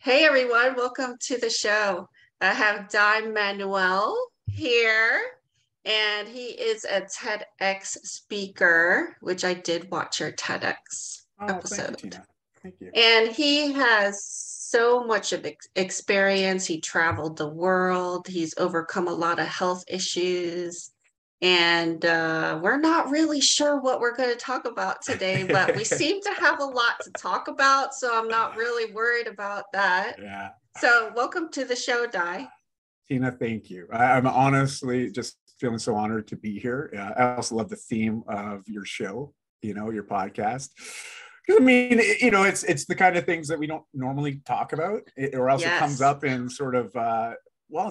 Hey everyone, welcome to the show. I have Dai Manuel here, and he is a TEDx speaker, which I did watch your TEDx Oh, thank you, episode. Tina. Thank you. And he has so much of experience. He traveled the world, he's overcome a lot of health issues. And we're not really sure what we're going to talk about today, but we seem to have a lot to talk about. So I'm not really worried about that. Yeah. So, welcome to the show, Dai. Tina, thank you. I'm honestly just feeling so honored to be here. I also love the theme of your show, your podcast. Because I mean, it's the kind of things that we don't normally talk about, or else it comes Yes. up in sort of,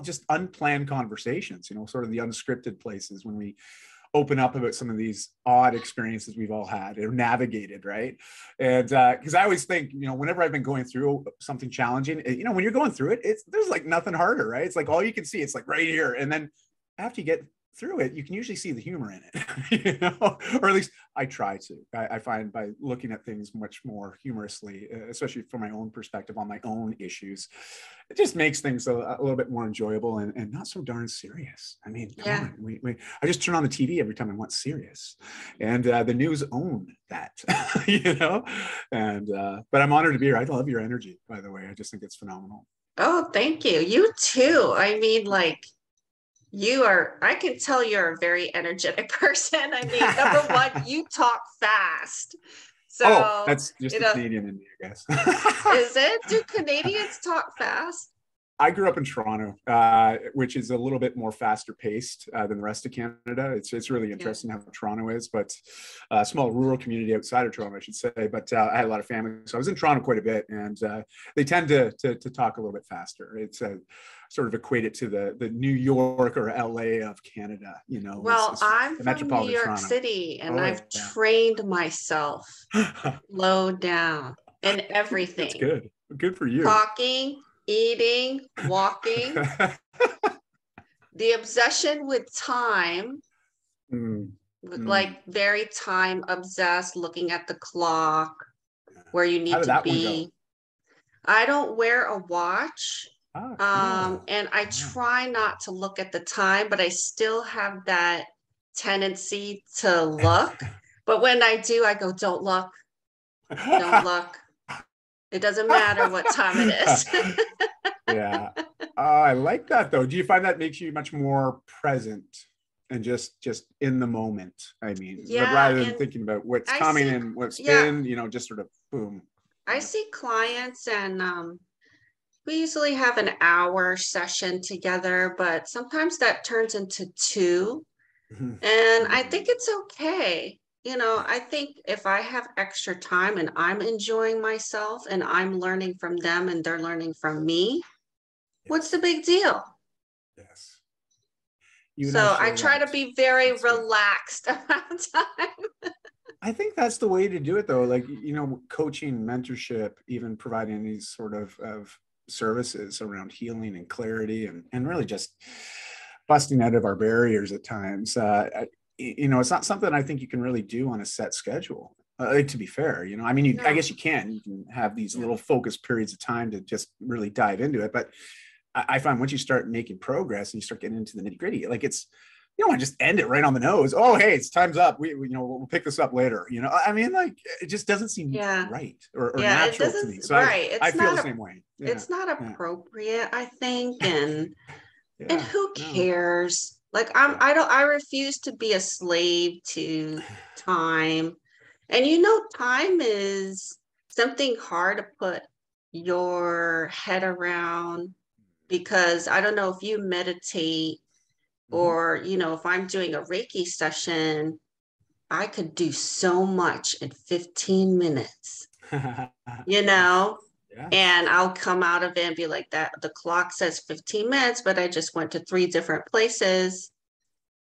just unplanned conversations, sort of the unscripted places when we open up about some of these odd experiences we've all had or navigated, right? And because I always think, whenever I've been going through something challenging, when you're going through it, there's like nothing harder, right? It's like all you can see, it's like right here. And then after you get through it, you can usually see the humor in it, or at least I try to. I find by looking at things much more humorously, especially from my own perspective on my own issues, it just makes things a little bit more enjoyable and not so darn serious. I mean, come Yeah. on, I just turn on the TV every time I want serious, and the news own that, And but I'm honored to be here. I love your energy, by the way. I just think it's phenomenal. Oh, thank you. You too. I mean, I can tell you're a very energetic person. I mean, number one, you talk fast. Oh, So, that's just the Canadian in me, I guess. is it? Do Canadians talk fast? I grew up in Toronto, which is a little bit more faster paced than the rest of Canada. It's really Yeah. interesting how Toronto is, but a small rural community outside of Toronto, I should say. But I had a lot of family, so I was in Toronto quite a bit, and they tend to talk a little bit faster. It's sort of equate it to the New York or LA of Canada. Well, It's I'm the from New metropolitan York Toronto. City and Oh I've yeah, trained myself low down in that's everything. good. Good for you. Talking, eating, walking. The obsession with time, Mm, mm. like very time obsessed, looking at the clock, where you How need did to that one go? be. I don't wear a watch. Ah, cool. And I Wow. try not to look at the time, but I still have that tendency to look. But when I do, I go, don't look, don't look. It doesn't matter what time it is. Yeah. I like that though. Do you find that makes you much more present and just in the moment? I mean, Yeah. rather than And thinking about what's I coming see, and what's yeah, been, just sort of boom. I Yeah. see clients and we usually have an hour session together, but sometimes that turns into two. And I think it's okay. I think if I have extra time and I'm enjoying myself and I'm learning from them and they're learning from me, what's the Yes. big deal? Yes. You and I So I share try that. to be very That's good. relaxed about time. I think that's the way to do it though. Like, coaching, mentorship, even providing these sort of services around healing and clarity and really just busting out of our barriers at times. It's not something I think you can really do on a set schedule. To be fair, I mean, I No. guess you can have these Yeah. little focused periods of time to just really dive into it. But I find once you start making progress and you start getting into the nitty gritty, like you don't want to just end it right on the nose. Oh, hey, it's time's up. We'll pick this up later. I mean, like it just doesn't seem Yeah. right or Yeah. It natural to doesn't, me. So right. I feel the same way. Yeah. It's not Yeah. appropriate, I think. And Yeah. who No. cares? Like Yeah. I refuse to be a slave to time. And time is something hard to put your head around because I don't know if you meditate Mm-hmm. or, if I'm doing a Reiki session, I could do so much in 15 minutes, Yes. Yes. and I'll come out of it and be like that. The clock says 15 minutes, but I just went to three different places,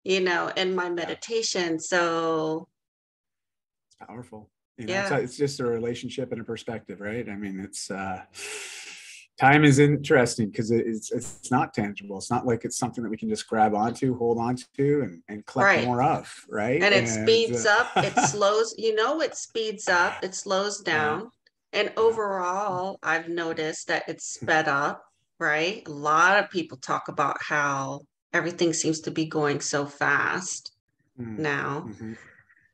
in my Yeah. meditation. So, It's powerful. yeah. It's just a relationship and a perspective, right? I mean, it's time is interesting because it's not tangible. It's not like it's something that we can just grab onto, hold onto, and collect Right. more of, right? And it And speeds up, it slows, it speeds up, it slows yeah, down, And overall, I've noticed that it's sped up, right? A lot of people talk about how everything seems to be going so fast now. Mm-hmm.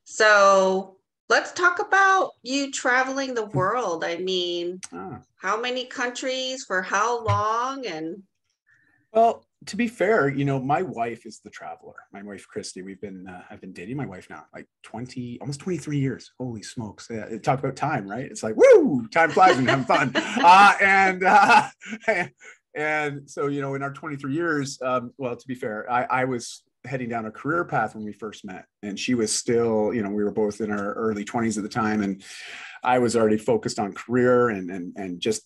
So let's talk about you traveling the world. I mean, Ah. how many countries for how long? And Well, to be fair, you know, my wife is the traveler. My wife, Christy, I've been dating my wife now like 20, almost 23 years. Holy smokes. Yeah, talk about time, right? It's like, woo, time flies when you're having fun. And so, you know, in our 23 years, well, to be fair, I was heading down a career path when we first met, and she was still, you know, we were both in our early 20s at the time, and I was already focused on career and just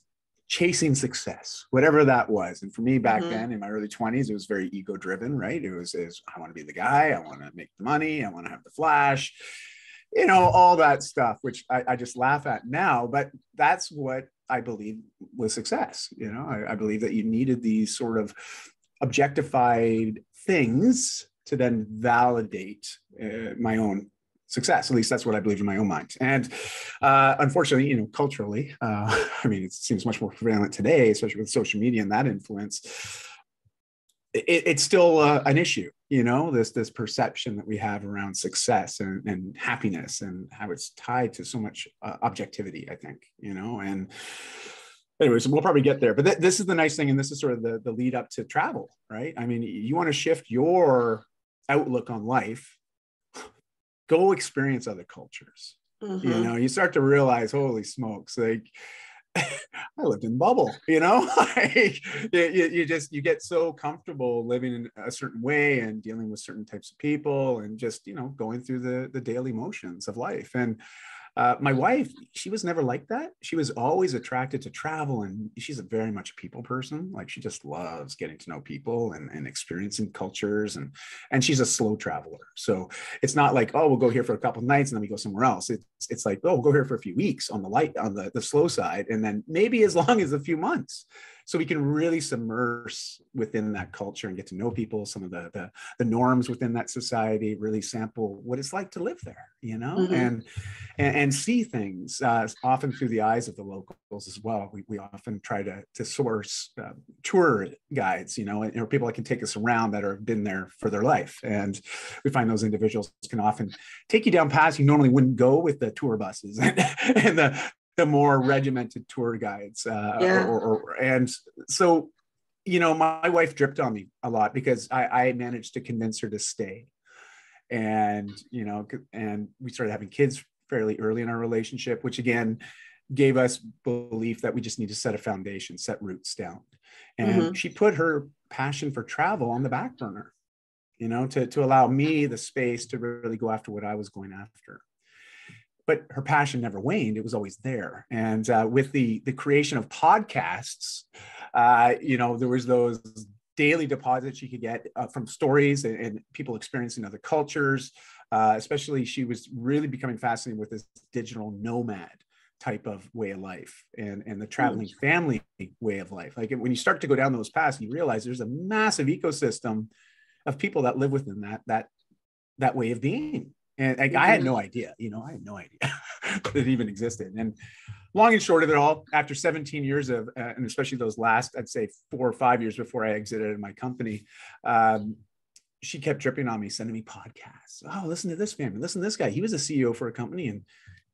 chasing success, whatever that was. And for me back then in my early 20s, it was very ego driven, right? It was I want to be the guy, I want to make the money, I want to have the flash, you know, all that stuff, which I just laugh at now. But that's what I believe was success. You know, I believe that you needed these sort of objectified things to then validate my own success. At least that's what I believe in my own mind. And unfortunately, you know, culturally, I mean, it seems much more prevalent today, especially with social media and that influence. It's still an issue, you know, this perception that we have around success and happiness, and how it's tied to so much objectivity, I think, you know. And anyways, we'll probably get there. But this is the nice thing, and this is sort of the lead up to travel, right? I mean, you want to shift your outlook on life, go experience other cultures. You know, you start to realize, holy smokes, like I lived in bubble, you know, like you get so comfortable living in a certain way and dealing with certain types of people and just, you know, going through the daily motions of life. And my wife, she was never like that. She was always attracted to travel, and she's a very much a people person. Like, she just loves getting to know people and experiencing cultures, and she's a slow traveler. So it's not like, oh, we'll go here for a couple of nights and then we go somewhere else. It's like, oh, we'll go here for a few weeks on the slow side, and then maybe as long as a few months. So we can really submerge within that culture and get to know people, some of the norms within that society, really sample what it's like to live there, you know, and see things often through the eyes of the locals as well. We often try to source tour guides, you know, or people that can take us around that have been there for their life. And we find those individuals can often take you down paths you normally wouldn't go with the tour buses and the more regimented tour guides. And so, you know, my wife dripped on me a lot because I managed to convince her to stay. And, you know, and we started having kids fairly early in our relationship, which again gave us belief that we just need to set a foundation, set roots down. And she put her passion for travel on the back burner, you know, to allow me the space to really go after what I was going after. But her passion never waned. It was always there. And with the creation of podcasts, you know, there was those daily deposits you could get from stories and people experiencing other cultures. Especially, she was really becoming fascinated with this digital nomad type of way of life and the traveling family way of life. Like, when you start to go down those paths, you realize there's a massive ecosystem of people that live within that way of being. And I had no idea, you know, I had no idea that it even existed. And long and short of it all, after 17 years of, and especially those last, I'd say 4 or 5 years before I exited my company, she kept dripping on me, sending me podcasts. Oh, listen to this family, listen to this guy. He was a CEO for a company, and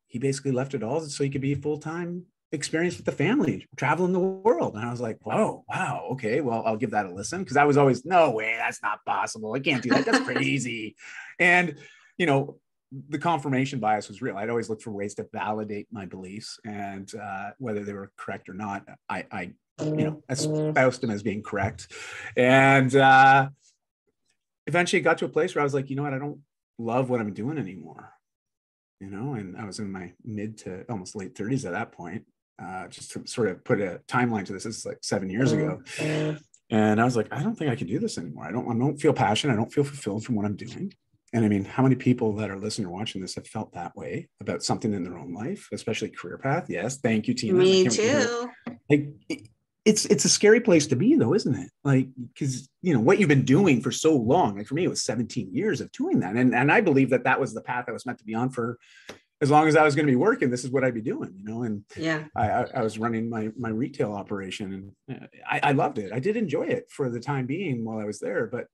he basically left it all so he could be full-time experience with the family, traveling the world. And I was like, whoa, wow, okay, well, I'll give that a listen. Because I was always, no way, that's not possible. I can't do that. That's crazy. And, you know, the confirmation bias was real. I'd always look for ways to validate my beliefs, and whether they were correct or not, I you know, espoused them as being correct. And eventually it got to a place where I was like, you know what, I don't love what I'm doing anymore. You know, and I was in my mid to almost late 30s at that point. Just to sort of put a timeline to this is like 7 years ago. And I was like, I don't think I can do this anymore. I don't feel passionate. I don't feel fulfilled from what I'm doing. And I mean, how many people that are listening or watching this have felt that way about something in their own life, especially career path? Yes. Thank you, Tina. Me too. Like, it's a scary place to be, though, isn't it? Like, because, you know, what you've been doing for so long, like for me, it was 17 years of doing that. And I believe that was the path I was meant to be on for as long as I was going to be working, this is what I'd be doing, you know. And Yeah. I was running my retail operation, and I loved it. I did enjoy it for the time being while I was there, but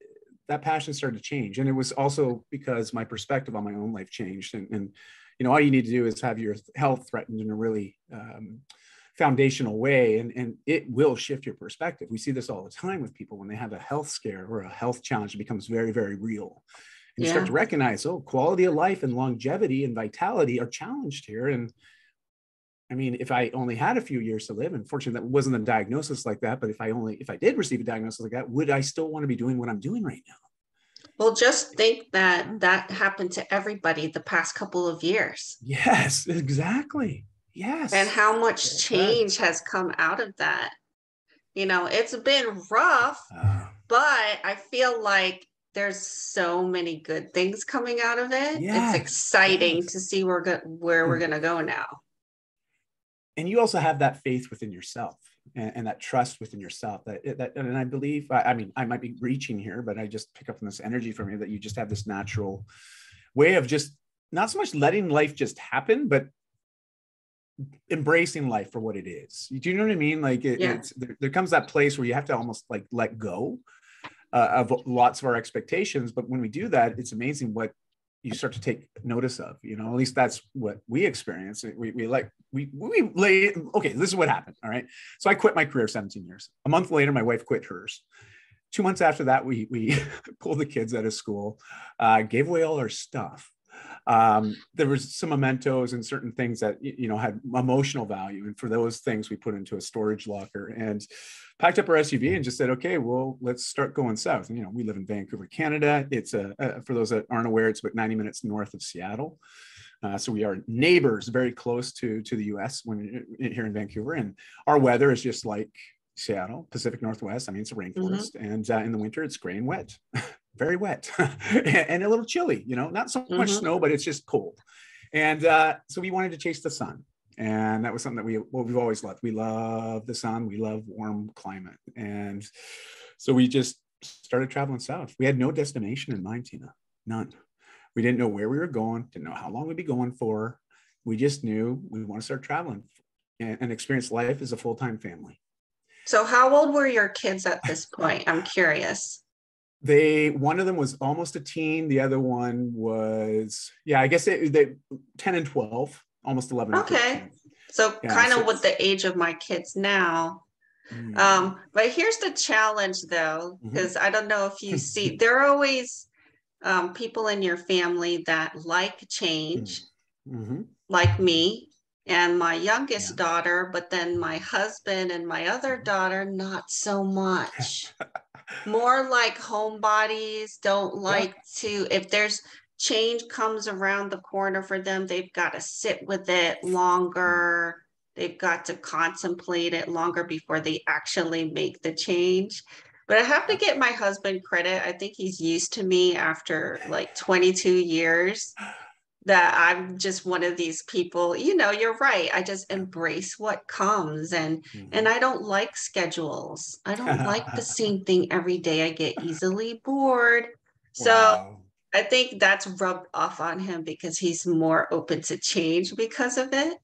that passion started to change. And it was also because my perspective on my own life changed. And you know, all you need to do is have your health threatened in a really foundational way, and it will shift your perspective. We see this all the time with people when they have a health scare or a health challenge. It becomes very, very real. And you start to recognize, oh, quality of life and longevity and vitality are challenged here. And I mean, if I only had a few years to live, unfortunately, that wasn't a diagnosis like that. But if I did receive a diagnosis like that, would I still want to be doing what I'm doing right now? Well, just think that that happened to everybody the past couple of years. Yes, exactly. And Yes. how much change has come out of that. You know, it's been rough, but I feel like there's so many good things coming out of it. It's exciting to see where we're going to go now. And you also have that faith within yourself and that trust within yourself and I believe, I mean, I might be reaching here, but I just pick up on this energy from you that you just have this natural way of just not so much letting life just happen, but embracing life for what it is. Do you know what I mean? Like there comes that place where you have to almost like let go of lots of our expectations. But when we do that, it's amazing what you start to take notice of, you know. At least that's what we experience. Okay, this is what happened. All right. So I quit my career 17 years. A month later, my wife quit hers. 2 months after that, we pulled the kids out of school, gave away all our stuff. There was some mementos and certain things that, you know, had emotional value. And for those things, we put into a storage locker and packed up our SUV and just said, okay, well, let's start going south. And, you know, we live in Vancouver, Canada. It's for those that aren't aware, it's about 90 minutes north of Seattle. So we are neighbors, very close to the US when here in Vancouver. And our weather is just like Seattle, Pacific Northwest. I mean, it's a rainforest. And in the winter, it's gray and wet. Very wet and a little chilly, you know, not so much snow, but it's just cold. And so we wanted to chase the sun. And that was something that we've always loved. We love the sun. We love warm climate. And so we just started traveling south. We had no destination in mind, Tina, none. We didn't know where we were going, didn't know how long we'd be going for. We just knew we want to start traveling and experience life as a full-time family. So how old were your kids at this point? I'm curious. One of them was almost a teen. The other one was, I guess they 10 and 12, almost 11. Okay. So kind of with the age of my kids now. But here's the challenge though, because I don't know if you see, there are always people in your family that like change, like me and my youngest daughter, but then my husband and my other daughter, not so much. More like homebodies, don't like to, if there's change comes around the corner for them, they've got to sit with it longer. They've got to contemplate it longer before they actually make the change. But I have to get my husband credit. I think he's used to me after like 22 years. That I'm just one of these people, you know, you're right. I just embrace what comes and I don't like schedules. I don't like the same thing every day. I get easily bored. So I think that's rubbed off on him because he's more open to change because of it.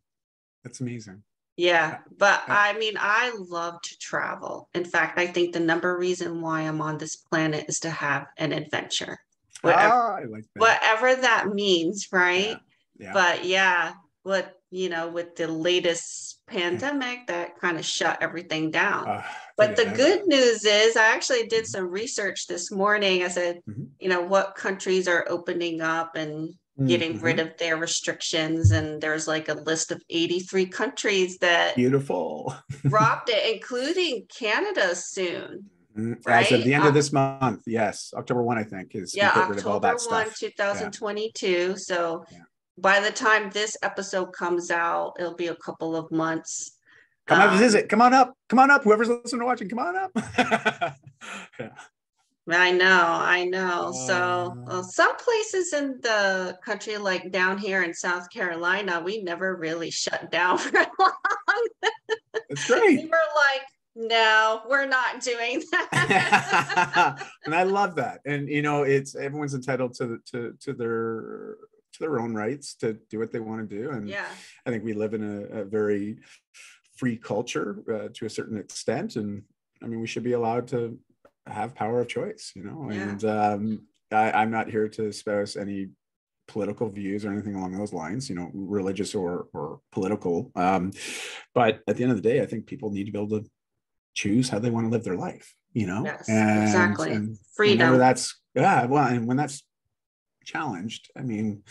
That's amazing. Yeah. But I mean, I love to travel. In fact, I think the number reason why I'm on this planet is to have an adventure. I like that. Whatever that means, right? But with the latest pandemic, that kind of shut everything down. But the good news is I actually did some research this morning. I said, what countries are opening up and getting rid of their restrictions. And there's like a list of 83 countries that dropped it, including Canada soon. Right? As of the end of this month, yes, October 1, I think, is October 1, 2022. So by the time this episode comes out, it'll be a couple of months. Come have a visit. Come on up. Whoever's listening or watching, come on up. I know. So some places in the country, like down here in South Carolina, we never really shut down for long. That's great. We were like, no, we're not doing that. And I love that. And it's everyone's entitled to their to their own rights to do what they want to do. And Yeah. I think we live in a very free culture to a certain extent. And I mean, we should be allowed to have power of choice, you know, Yeah. and I'm not here to espouse any political views or anything along those lines, you know, religious or political. But at the end of the day, I think people need to be able to choose how they want to live their life, you know. Yes, and exactly. and Freedom. whenever that's and when that's challenged, I mean,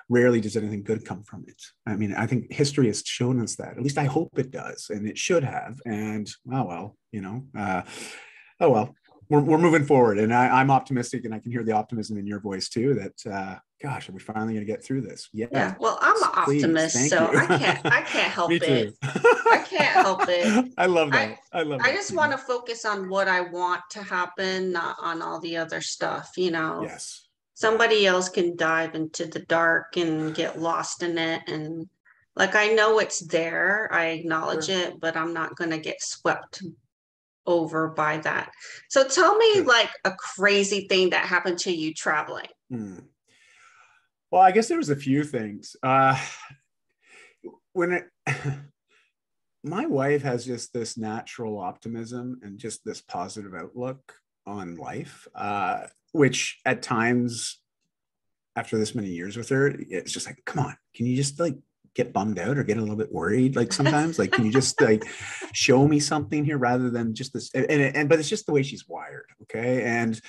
rarely does anything good come from it. I mean, I think history has shown us that. At least I hope it does, and it should have. And you know, oh well, we're moving forward, and I'm optimistic, and I can hear the optimism in your voice too. That gosh, are we finally going to get through this? Yeah. Well, I'm an optimist, thank so you. I can't help Me too. it. I can't help it. I love that. I love that. I just want to focus on what I want to happen, not on all the other stuff, you know. Yes. Somebody else can dive into the dark and get lost in it. And like, I know it's there, I acknowledge it, but I'm not going to get swept over by that. So tell me like a crazy thing that happened to you traveling. Well, I guess there was a few things. My wife has just this natural optimism and just this positive outlook on life, which at times after this many years with her, it's just like, come on, can you just like get bummed out or get a little bit worried? Like sometimes, like, can you just like show me something here rather than just this? But it's just the way she's wired. Okay. And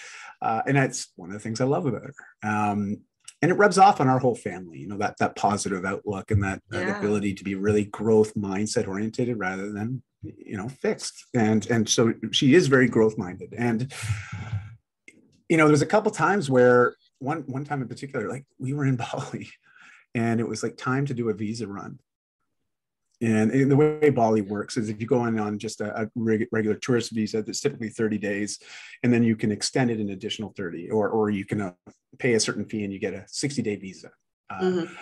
that's one of the things I love about her. And it rubs off on our whole family, you know, that positive outlook and that ability to be really growth mindset oriented rather than, you know, fixed. And so she is very growth minded. And, you know, there's a couple times where one time in particular, like we were in Bali and it was like time to do a visa run. And the way Bali works is if you go in on just a regular tourist visa, that's typically 30 days, and then you can extend it an additional 30, or you can pay a certain fee and you get a 60-day visa.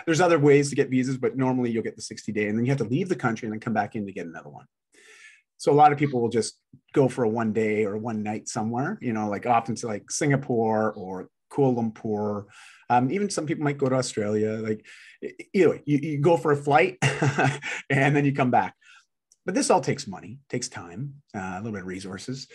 There's other ways to get visas, but normally you'll get the 60-day, and then you have to leave the country and then come back in to get another one. So a lot of people will just go for a 1 day or 1 night somewhere, you know, like often to like Singapore or Kuala Lumpur. Even some people might go to Australia. Like, you go for a flight and then you come back. But this all takes money, takes time, a little bit of resources.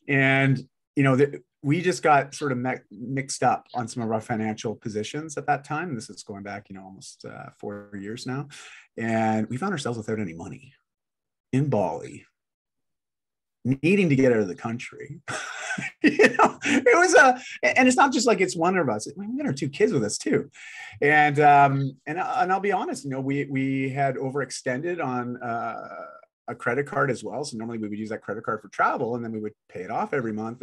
And, you know, we just got sort of mixed up on some of our financial positions at that time. This is going back, you know, almost 4 years now. And we found ourselves without any money in Bali, needing to get out of the country. You know, it was and it's not just like it's one of us. We got our 2 kids with us too. And I'll be honest, you know, we had overextended on a credit card as well. So normally we would use that credit card for travel and then we would pay it off every month.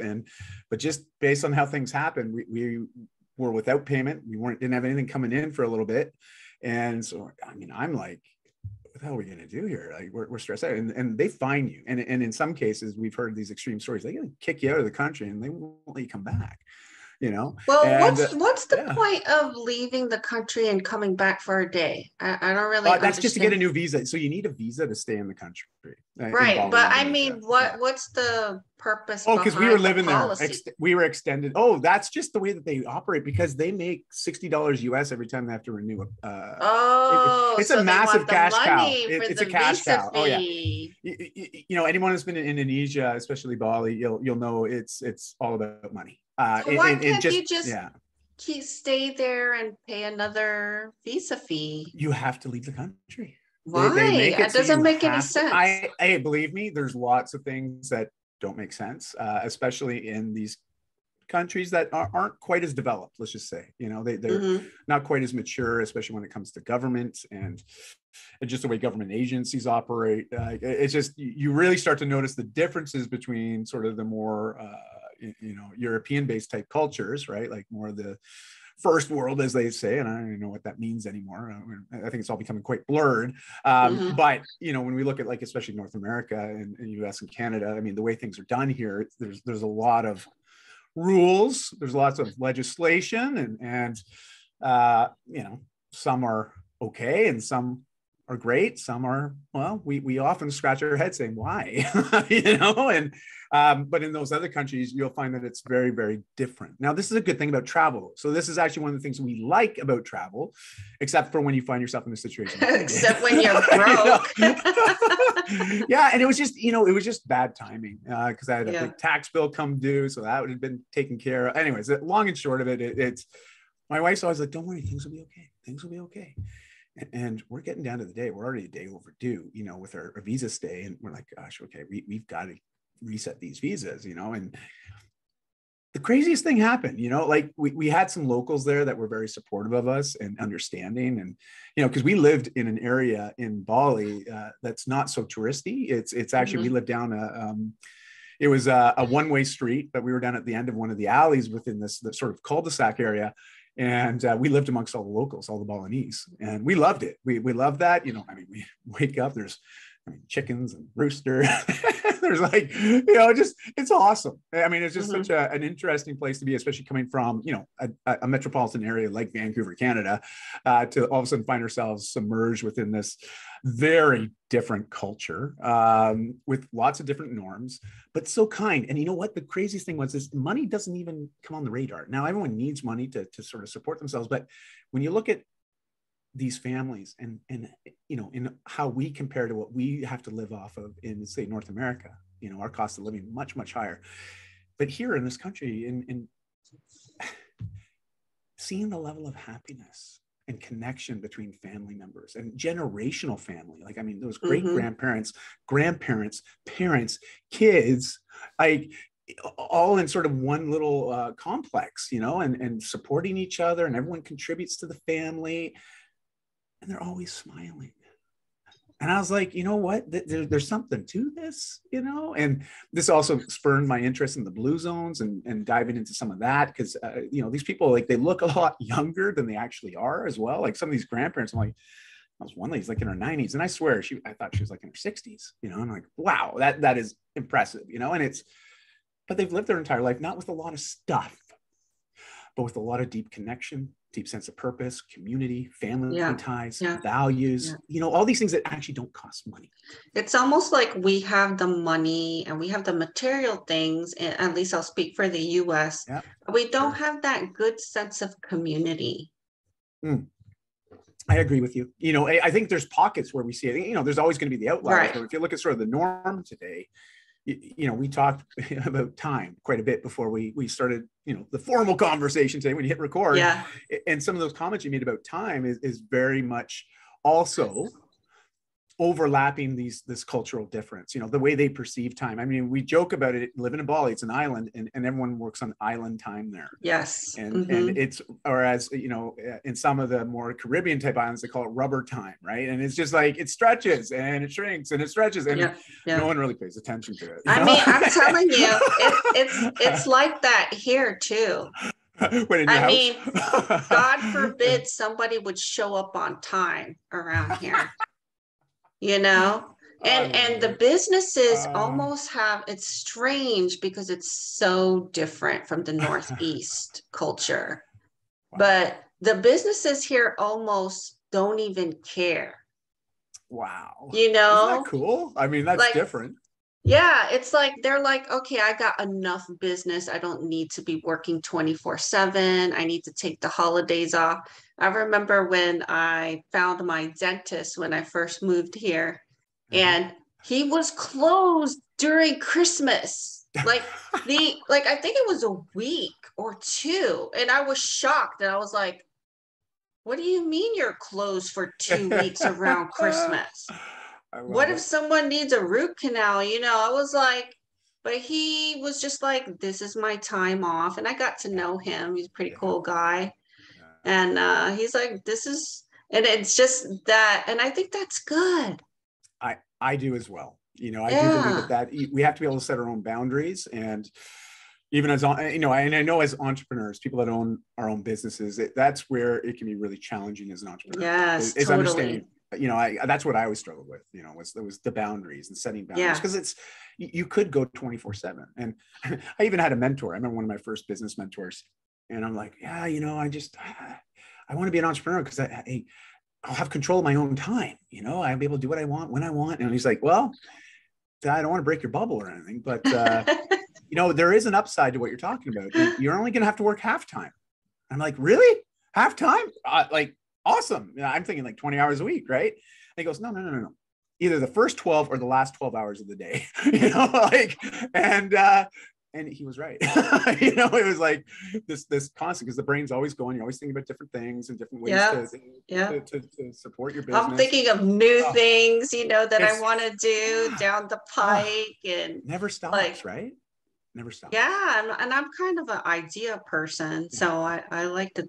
But just based on how things happened, we were without payment. We didn't have anything coming in for a little bit. And so, I mean, I'm like, what the hell are we going to do here? Like we're stressed out, and they fine you. And in some cases, we've heard these extreme stories. They're going to kick you out of the country and they won't let you come back. You know. Well, what's the point of leaving the country and coming back for a day? I don't really. That's just to get a new visa. So you need a visa to stay in the country. Right, but I mean, what's the purpose? Oh, because we were living there. We were extended. Oh, that's just the way that they operate because they make $60 US every time they have to renew it. It's a massive cash cow. It's a cash cow. Oh yeah. You know, anyone who's been in Indonesia, especially Bali, you'll know it's all about money. So why can't you just stay there and pay another visa fee? You have to leave the country. Why? It doesn't make any sense. I believe me, there's lots of things that don't make sense, especially in these countries that aren't quite as developed, let's just say. You know, they're not quite as mature, especially when it comes to government and just the way government agencies operate. It's just, you really start to notice the differences between sort of the more, you know, European-based type cultures, right? Like more of the first world, as they say, and I don't even know what that means anymore. I think it's all becoming quite blurred. But, you know, when we look at like, especially North America and US and Canada, I mean, the way things are done here, there's a lot of rules, there's lots of legislation and you know, some are okay and some are great. Some are, well, we often scratch our head saying, why? You know, and but in those other countries, you'll find that it's very, very different. Now, this is a good thing about travel. So this is actually one of the things we like about travel, except for when you find yourself in a situation. Except when you're broke. Yeah. And it was just, you know, it was just bad timing because I had a big tax bill come due. So that would have been taken care of. Anyways, long and short of it, it's, my wife's always like, don't worry, things will be okay. Things will be okay. And we're getting down to the day, we're already a day overdue, you know, with our visa stay. And we're like, gosh, okay, we've got to reset these visas, you know. And the craziest thing happened, you know, like we had some locals there that were very supportive of us and understanding. And, you know, because we lived in an area in Bali that's not so touristy. It's actually, we lived down it was a one-way street, but we were down at the end of one of the alleys within this sort of cul-de-sac area. And we lived amongst all the locals, all the Balinese, and we loved it. We loved that. You know, I mean, we wake up, there's chickens and rooster. There's like, you know, just, it's awesome. I mean, it's just such an interesting place to be, especially coming from, you know, a metropolitan area like Vancouver, Canada, to all of a sudden find ourselves submerged within this very different culture with lots of different norms, but so kind. And you know what? The craziest thing was is money doesn't even come on the radar. Now, everyone needs money to sort of support themselves. But when you look at these families and you know, in how we compare to what we have to live off of in, say, North America, you know, our cost of living much, much higher. But here in this country, in seeing the level of happiness and connection between family members and generational family. Like, I mean, those great grandparents, parents, kids, like all in sort of one little complex, you know, and supporting each other, and everyone contributes to the family, and they're always smiling. And I was like, you know what, there's something to this, you know. And this also spurred my interest in the blue zones and diving into some of that, because you know, these people, like, they look a lot younger than they actually are as well. Like some of these grandparents, I'm like, I was one lady's like in her 90s, and I swear I thought she was like in her 60s, you know. I'm like, wow, that is impressive, you know. And but they've lived their entire life not with a lot of stuff, but with a lot of deep connection, deep sense of purpose, community, family ties, values, you know, all these things that actually don't cost money. It's almost like we have the money and we have the material things, and at least I'll speak for the US. We don't have that good sense of community. I agree with you. You know, I think there's pockets where we see it. You know, there's always going to be the outliers, but if you look at sort of the norm today, you know, we talked about time quite a bit before we started, you know, the formal conversation today when you hit record. And some of those comments you made about time is very much also overlapping this cultural difference, you know, the way they perceive time. I mean, we joke about it, living in Bali, it's an island, and everyone works on island time there. And it's, or as, you know, in some of the more Caribbean type islands, they call it rubber time, right? And it's just like, it stretches and it shrinks and it stretches, and no one really pays attention to it. I mean, I'm telling you, it's like that here too. I mean, God forbid somebody would show up on time around here. You know, and the businesses almost have, it's strange because it's so different from the Northeast culture, but the businesses here almost don't even care. Wow. You know, isn't that cool? I mean, that's like, different. Yeah, it's like they're like, okay, I got enough business. I don't need to be working 24/7. I need to take the holidays off. I remember when I found my dentist when I first moved here, and he was closed during Christmas. Like I think it was a week or two, and I was shocked. And I was like, "What do you mean you're closed for 2 weeks around Christmas? What if someone needs a root canal?" You know, I was like, but he was just like, this is my time off. And I got to know him. He's a pretty cool guy. And he's like, this is, and it's just that. And I think that's good. I do as well. You know, I do believe that we have to be able to set our own boundaries. And even as, you know, and I know as entrepreneurs, people that own our own businesses, that's where it can be really challenging as an entrepreneur. Yes, totally. Understanding, you know, that's what I always struggled with, you know, was the boundaries and setting boundaries, because it's, you could go 24/7. And I even had a mentor. I remember one of my first business mentors, and I'm like, yeah, you know, I want to be an entrepreneur because I'll have control of my own time. You know, I'll be able to do what I want when I want. And he's like, well, I don't want to break your bubble or anything, but you know, there is an upside to what you're talking about. You're only going to have to work half time. I'm like, really? Half time? Like, awesome. You know, I'm thinking like 20 hours a week, right? And he goes, no, no, no, no, no. Either the first 12 or the last 12 hours of the day, you know, like, and he was right. You know, it was like this constant, because the brain's always going. You're always thinking about different things and different ways to support your business. I'm thinking of new things, you know, that I want to do yeah, down the pike, and never stops, like, right? Never stops. Yeah, and I'm kind of an idea person, so I like to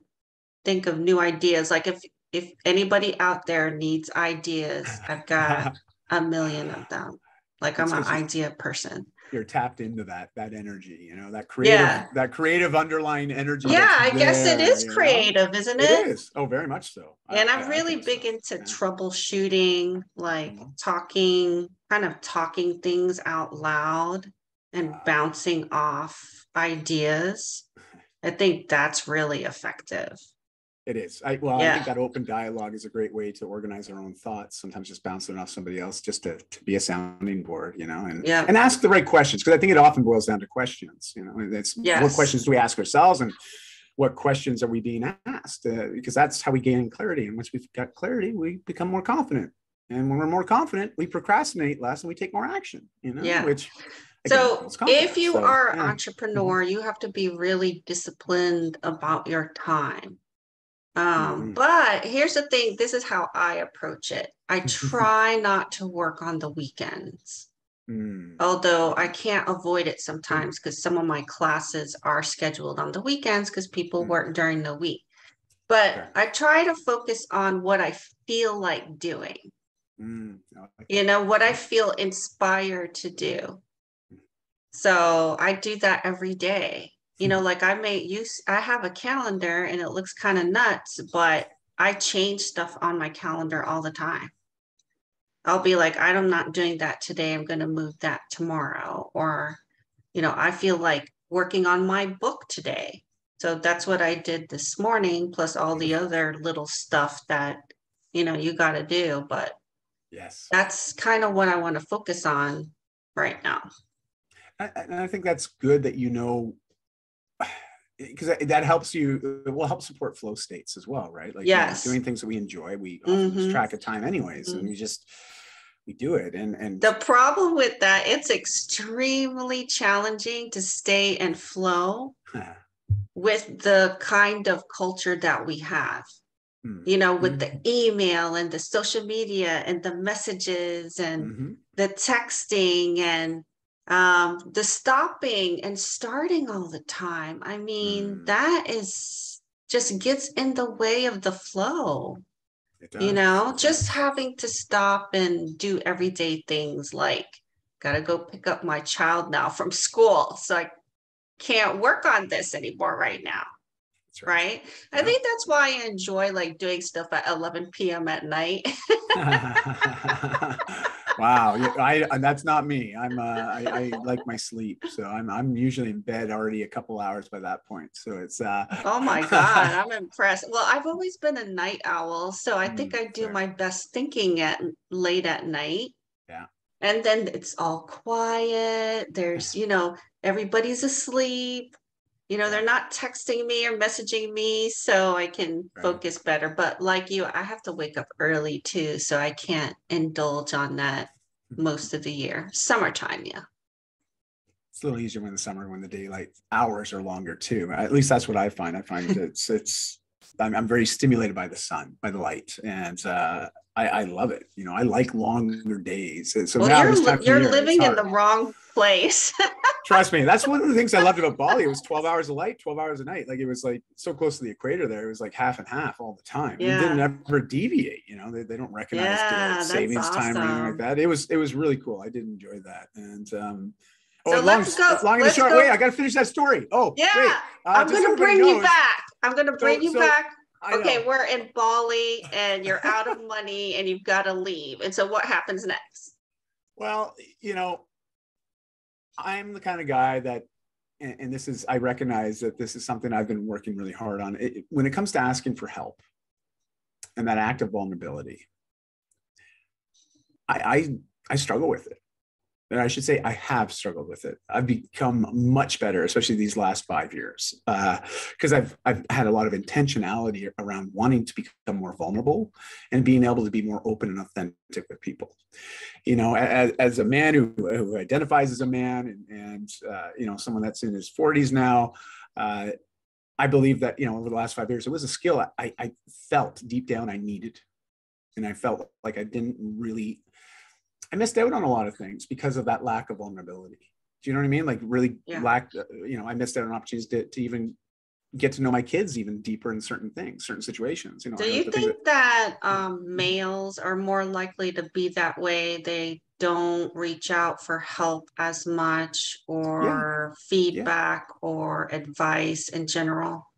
think of new ideas. Like if anybody out there needs ideas, I've got a million of them. Like I'm an idea person. You're tapped into that energy, you know, that Yeah. creative underlying energy. Yeah, I guess it is you know? creative, isn't It it? is. Oh, very much so. And I'm I really think so. big into Yeah. troubleshooting, like talking things out loud and bouncing off ideas. I think that's really effective. It is. I think that open dialogue is a great way to organize our own thoughts. Sometimes just bouncing off somebody else, just to be a sounding board, you know, and ask the right questions. Because I think it often boils down to questions, you know, and it's what questions do we ask ourselves, and what questions are we being asked? Because that's how we gain clarity. And once we've got clarity, we become more confident. And when we're more confident, we procrastinate less and we take more action, you know, which so if you are an entrepreneur, you have to be really disciplined about your time. But here's the thing, this is how I approach it. I try not to work on the weekends. Although I can't avoid it sometimes, because some of my classes are scheduled on the weekends because people work during the week. But I try to focus on what I feel like doing. You know, what I feel inspired to do. So I do that every day. You know, like I have a calendar and it looks kind of nuts, but I change stuff on my calendar all the time. I'll be like, I'm not doing that today. I'm going to move that tomorrow. Or, you know, I feel like working on my book today. So that's what I did this morning, plus all the other little stuff that, you know, you got to do. But that's kind of what I want to focus on right now. And I think that's good that, you know, because that helps you, it will help support flow states as well, right? Like, you know, doing things that we enjoy, we often lose track of time anyways, and we do it. And the problem with that, it's extremely challenging to stay and flow with the kind of culture that we have. You know, with the email and the social media and the messages and the texting and the stopping and starting all the time. I mean, that is just gets in the way of the flow. You know, just having to stop and do everyday things like gotta go pick up my child now from school. So I can't work on this anymore right now. Right. I think that's why I enjoy like doing stuff at 11 p.m. at night. Wow, that's not me. I like my sleep, so I'm usually in bed already a couple hours by that point. So it's oh my God, I'm impressed. Well, I've always been a night owl, so I think I do my best thinking at late at night. Yeah. And then it's all quiet. There's, you know, everybody's asleep. You know, they're not texting me or messaging me, so I can focus better. But like you, I have to wake up early too, so I can't indulge on that most of the year. Summertime, yeah. It's a little easier in the summer when the daylight hours are longer too. At least that's what I find. I find I'm very stimulated by the sun, by the light, and I love it. You know, I like longer days. So now you're living in the wrong place. Trust me, that's one of the things I loved about Bali. It was 12 hours of light, 12 hours of night. Like, it was like so close to the equator there. It was like half and half all the time. It didn't ever deviate. You know, they don't recognize daylight savings time or anything like that. It was really cool. I did enjoy that. And so let's go. Wait, I got to finish that story. Oh, yeah. wait. I'm going to bring you back. I'm going to bring you back. Okay, we're in Bali and you're out of money and you've got to leave. And so what happens next? Well, you know, I'm the kind of guy that, and this is, I recognize that this is something I've been working really hard on. When it comes to asking for help, and that act of vulnerability, I struggle with it. And I should say I have struggled with it. I've become much better, especially these last 5 years, because I've had a lot of intentionality around wanting to become more vulnerable and being able to be more open and authentic with people. You know, as a man who identifies as a man and you know, someone that's in his 40s now, I believe that, you know, over the last 5 years, it was a skill I felt deep down I needed. And I felt like I missed out on a lot of things because of that lack of vulnerability. Do you know what I mean? Like really lacked, you know, I missed out on opportunities to even get to know my kids even deeper in certain things, certain situations. You know, Do you think that males are more likely to be that way? They don't reach out for help as much, or feedback or advice in general?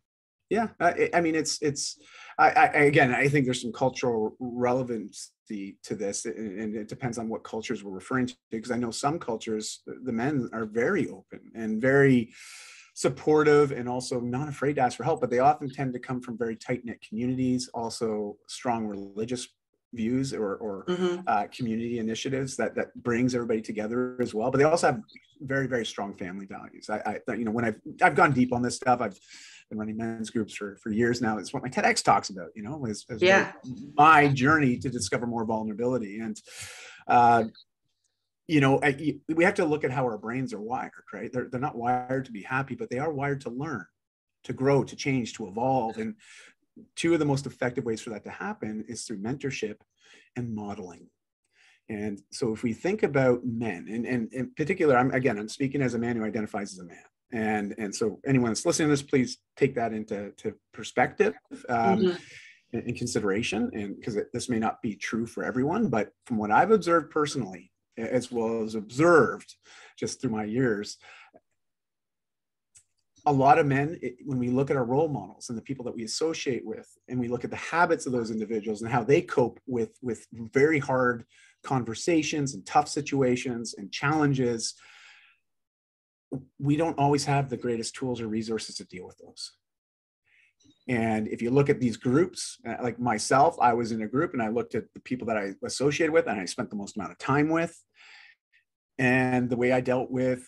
Yeah, I mean, again, I think there's some cultural relevance to this, and it depends on what cultures we're referring to, because I know some cultures, the men are very open and very supportive and also not afraid to ask for help, but they often tend to come from very tight-knit communities, also strong religious views or community initiatives that brings everybody together as well. But they also have very, very strong family values. You know, when I've gone deep on this stuff, I've been running men's groups for years now. It's what my TEDx talks about, you know, is my journey to discover more vulnerability. And, you know, we have to look at how our brains are wired, right? They're not wired to be happy, but they are wired to learn, to grow, to change, to evolve. And two of the most effective ways for that to happen is through mentorship and modeling. And so if we think about men, and in particular, I'm speaking as a man who identifies as a man. And so anyone that's listening to this, please take that into perspective and consideration. And because this may not be true for everyone, but from what I've observed personally, as well as observed just through my years, a lot of men, when we look at our role models and the people that we associate with, and we look at the habits of those individuals and how they cope with very hard conversations and tough situations and challenges, we don't always have the greatest tools or resources to deal with those. And if you look at these groups, like myself, I was in a group and I looked at the people that I associated with and I spent the most amount of time with. And the way I dealt with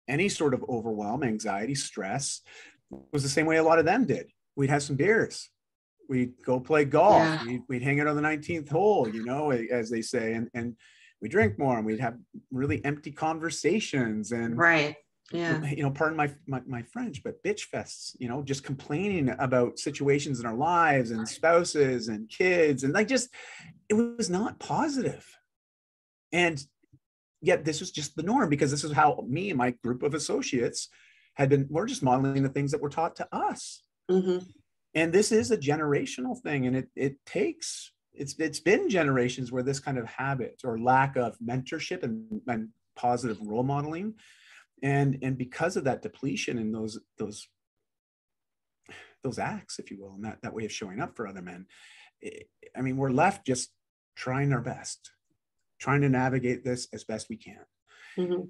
any sort of overwhelm, anxiety, stress was the same way a lot of them did. We'd have some beers. We'd go play golf. We'd hang out on the 19th hole, you know, as they say, and we drink more and we'd have really empty conversations and you know, pardon my French, but bitch fests, you know, just complaining about situations in our lives and spouses and kids. And like, just, it was not positive. And yet this was just the norm, because this is how me and my group of associates we're just modeling the things that were taught to us. And this is a generational thing. And it's been generations where this kind of habit or lack of mentorship and positive role modeling, and because of that depletion and those acts, if you will, and that way of showing up for other men, I mean, we're left just trying our best, trying to navigate this as best we can.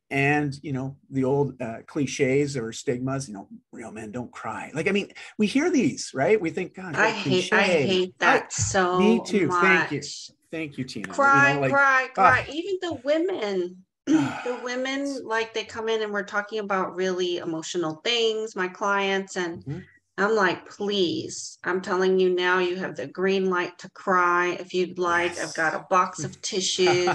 And, you know, the old cliches or stigmas, you know, real men don't cry. Like, I mean, we hear these, right? We think, God, I hate that so me too. much. Thank you, Tina. Cry, you know, like, cry. Even the women, like, they come in and we're talking about really emotional things, my clients, and I'm like, please, I'm telling you now, you have the green light to cry if you'd like. I've got a box of tissues.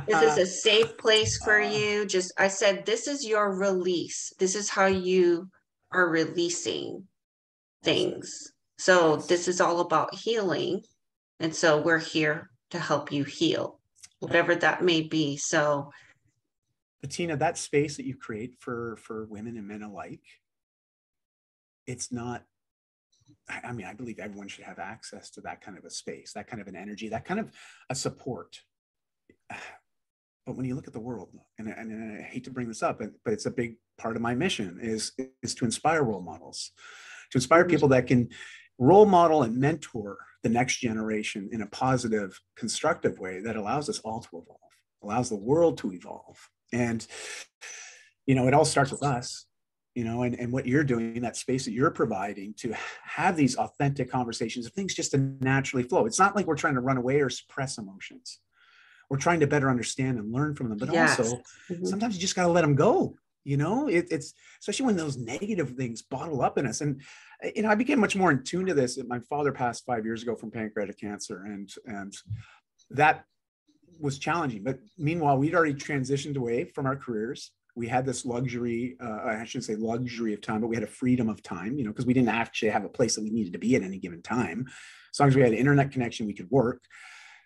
This is a safe place for you. I said, this is your release. This is how you are releasing things. So this is all about healing. And so we're here to help you heal, whatever that may be. So, but Tina, that space that you create for women and men alike, it's not, I mean, I believe everyone should have access to that kind of a space, that kind of an energy, that kind of a support. But when you look at the world, and I hate to bring this up, but it's a big part of my mission is to inspire role models, to inspire people that can role model and mentor the next generation in a positive, constructive way that allows us all to evolve, allows the world to evolve. And, you know, it all starts with us. and what you're doing, that space that you're providing to have these authentic conversations of things just to naturally flow. It's not like we're trying to run away or suppress emotions. We're trying to better understand and learn from them, but Yes. also sometimes you just got to let them go. It's especially when those negative things bottle up in us. And, I became much more in tune to this. My father passed 5 years ago from pancreatic cancer, and that was challenging. But meanwhile, we'd already transitioned away from our careers. We had this luxury, I shouldn't say luxury of time, but we had a freedom of time, because we didn't actually have a place that we needed to be at any given time. As long as we had an internet connection, we could work.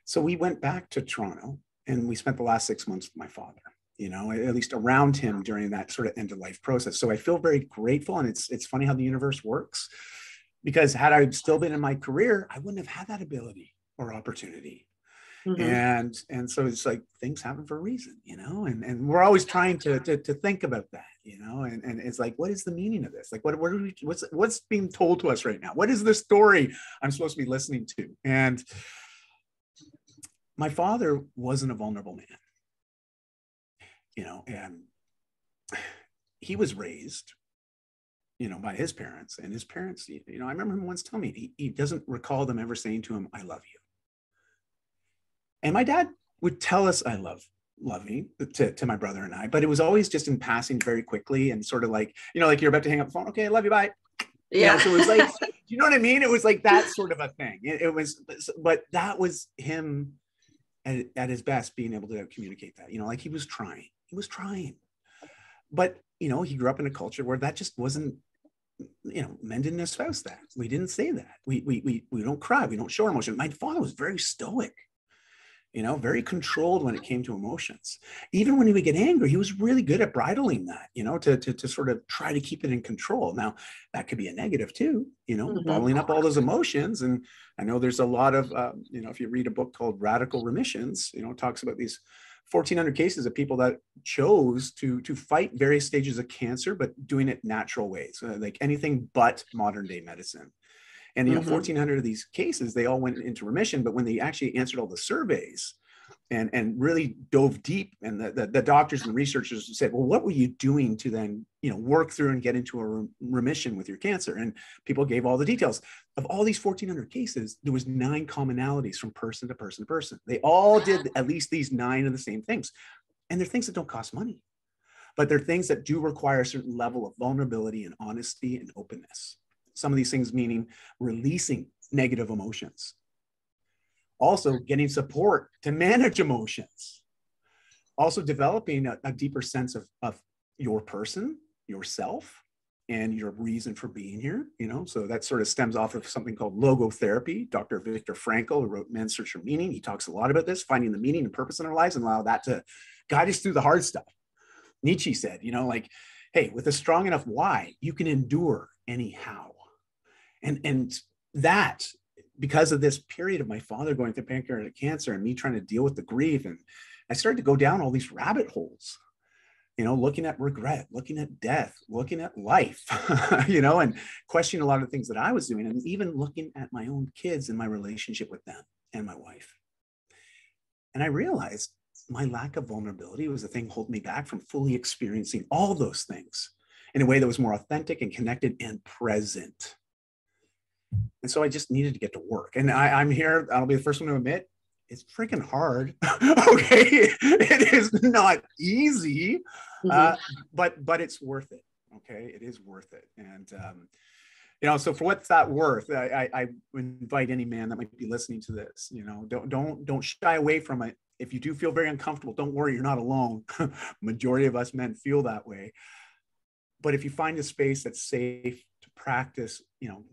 So we went back to Toronto, and we spent the last 6 months with my father, at least around him during that sort of end of life process. So I feel very grateful. And it's funny how the universe works, because had I still been in my career, I wouldn't have had that ability or opportunity. And so it's like things happen for a reason, and we're always trying to think about that, and it's like, what is the meaning of this? Like, what's being told to us right now? What is the story I'm supposed to be listening to? And my father wasn't a vulnerable man, and he was raised, by his parents, and his parents, I remember him once telling me he doesn't recall them ever saying to him, "I love you." And my dad would tell us, "I love me," to my brother and I, but it was always just in passing very quickly, and sort of like, like you're about to hang up the phone. "Okay, I love you. Bye." Yeah. So it was like, you know what I mean? It was like that sort of a thing. It was, but that was him at his best, being able to communicate that, like he was trying, but, he grew up in a culture where that just wasn't, men didn't espouse that. We didn't say that. We don't cry. We don't show our emotion. My father was very stoic, very controlled when it came to emotions. Even when he would get angry, he was really good at bridling that, to sort of try to keep it in control. Now, that could be a negative too, bottling up all those emotions. And I know there's a lot of, if you read a book called Radical Remissions, it talks about these 1,400 cases of people that chose to fight various stages of cancer, but doing it natural ways, like anything but modern day medicine. And 1,400 of these cases, they all went into remission. But when they actually answered all the surveys and really dove deep, and the doctors and the researchers said, "Well, what were you doing to then work through and get into a remission with your cancer?" And people gave all the details. Of all these 1,400 cases, there was 9 commonalities from person to person to person. They all did at least these 9 of the same things, and they're things that don't cost money, but they're things that do require a certain level of vulnerability and honesty and openness. Some of these things meaning releasing negative emotions. Also getting support to manage emotions. Also developing a deeper sense of your person, yourself, and your reason for being here. So that sort of stems off of something called logotherapy. Dr. Viktor Frankl, who wrote Man's Search for Meaning, he talks a lot about this, finding the meaning and purpose in our lives and allow that to guide us through the hard stuff. Nietzsche said, like, hey, with a strong enough why, you can endure anyhow. And that, because of this period of my father going through pancreatic cancer and me trying to deal with the grief, and I started to go down all these rabbit holes, looking at regret, looking at death, looking at life, and questioning a lot of things that I was doing, and even looking at my own kids and my relationship with them and my wife. And I realized my lack of vulnerability was the thing holding me back from fully experiencing all those things in a way that was more authentic and connected and present. And so I just needed to get to work. And I'm here, I'll be the first one to admit, it's freaking hard. Okay. It is not easy, but it's worth it. Okay. It is worth it. And, so for what's that worth? I invite any man that might be listening to this, don't shy away from it. If you do feel very uncomfortable, don't worry, you're not alone. Majority of us men feel that way. But if you find a space that's safe to practice,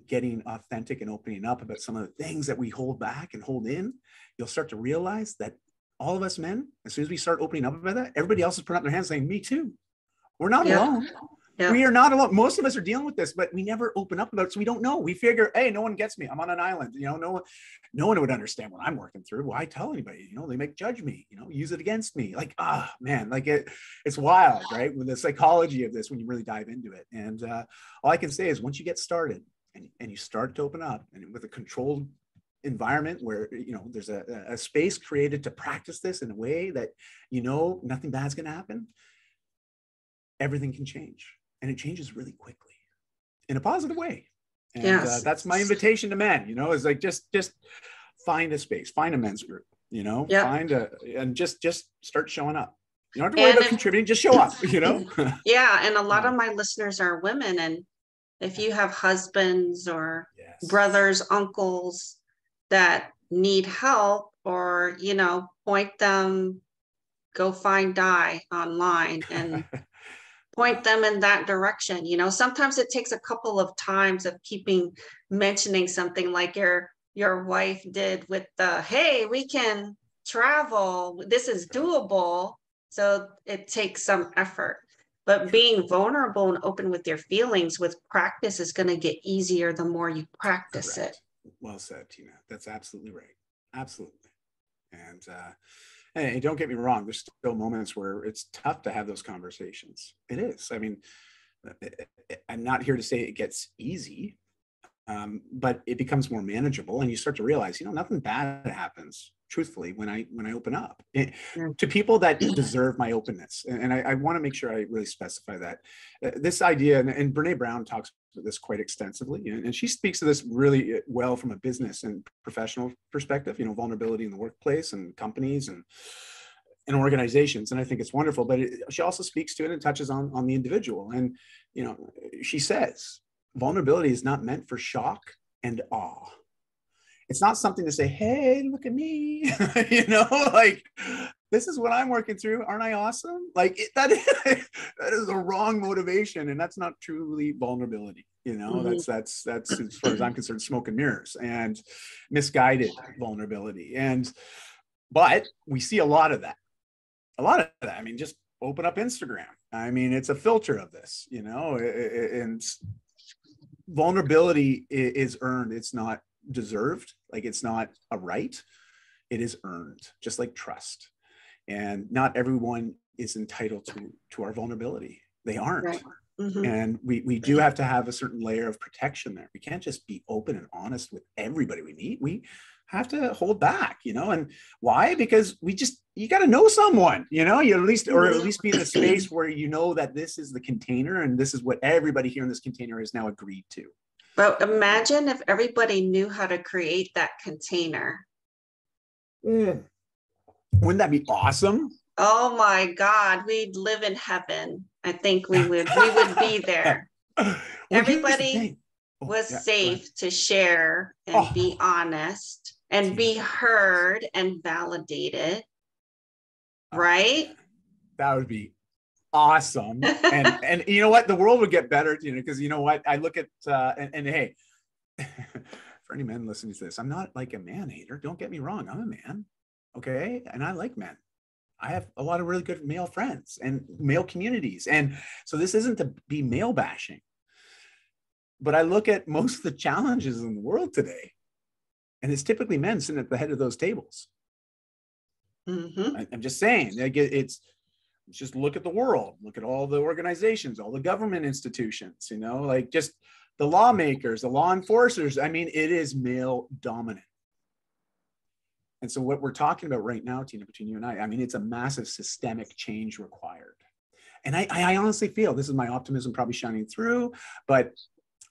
getting authentic and opening up about some of the things that we hold back and hold in, you'll start to realize that all of us men, as soon as we start opening up about that, everybody else is putting up their hands saying, "Me too." We're not alone. Yeah. We are not alone. Most of us are dealing with this, but we never open up about it, so we don't know. We figure, hey, no one gets me. I'm on an island. No one would understand what I'm working through. Why tell anybody? They might judge me. Use it against me. Like, man, like it's wild, right? With the psychology of this, when you really dive into it. And all I can say is, once you get started and you start to open up, and with a controlled environment where there's a space created to practice this in a way that nothing bad's going to happen, everything can change. and it changes really quickly in a positive way. And Yes. that's my invitation to men, is like, just find a space, find a men's group, Yep. and just start showing up. You don't have to worry about contributing, just show up, Yeah. And a lot of my listeners are women. And if you have husbands or brothers, uncles that need help, or, point them, go find Dai online and point them in that direction. Sometimes it takes a couple of times of keeping mentioning something, like your wife did with the, hey, we can travel, this is doable. So it takes some effort, but being vulnerable and open with your feelings with practice is going to get easier the more you practice it. Well said, Tina. That's absolutely right. Absolutely. And hey, don't get me wrong, there's still moments where it's tough to have those conversations. It is. I mean, I'm not here to say it gets easy, but it becomes more manageable, and you start to realize, nothing bad happens, truthfully, when I open up to people that deserve my openness. And I want to make sure I really specify that this idea, and Brene Brown talks about this quite extensively, and she speaks to this really well from a business and professional perspective, vulnerability in the workplace and companies and organizations. And I think it's wonderful, but she also speaks to it and touches on the individual. And, she says, vulnerability is not meant for shock and awe. It's not something to say, hey, look at me, like, this is what I'm working through. Aren't I awesome? Like that is a wrong motivation. And that's not truly vulnerability. That's as far as I'm concerned, smoke and mirrors and misguided vulnerability. But we see a lot of that. I mean, just open up Instagram. I mean, it's a filter of this, and vulnerability is earned. It's not deserved. Like, it's not a right. It is earned, just like trust. And not everyone is entitled to our vulnerability. They aren't. Right. Mm-hmm. And we do have to have a certain layer of protection there. We can't just be open and honest with everybody we meet. We have to hold back, and why? Because you got to know someone, you at least be in a space where that this is the container and this is what everybody here in this container has now agreed to. But imagine if everybody knew how to create that container. Wouldn't that be awesome? Oh my God, we'd live in heaven. I think we would be there. Well, everybody was safe to share and be honest and be heard and validated. Right? That would be awesome. And you know what? The world would get better, because you know what? I look at, and hey, for any men listening to this, I'm not like a man hater. Don't get me wrong. I'm a man. Okay. And I like men. I have a lot of really good male friends and male communities. And so this isn't to be male bashing, but I look at most of the challenges in the world today, and it's typically men sitting at the head of those tables. Mm-hmm. I'm just saying, it's just look at the world, look at all the organizations, all the government institutions, like just the lawmakers, the law enforcers. I mean, it is male dominant. And so what we're talking about right now, Tina, between you and I mean, it's a massive systemic change required. And I honestly feel, this is my optimism probably shining through, but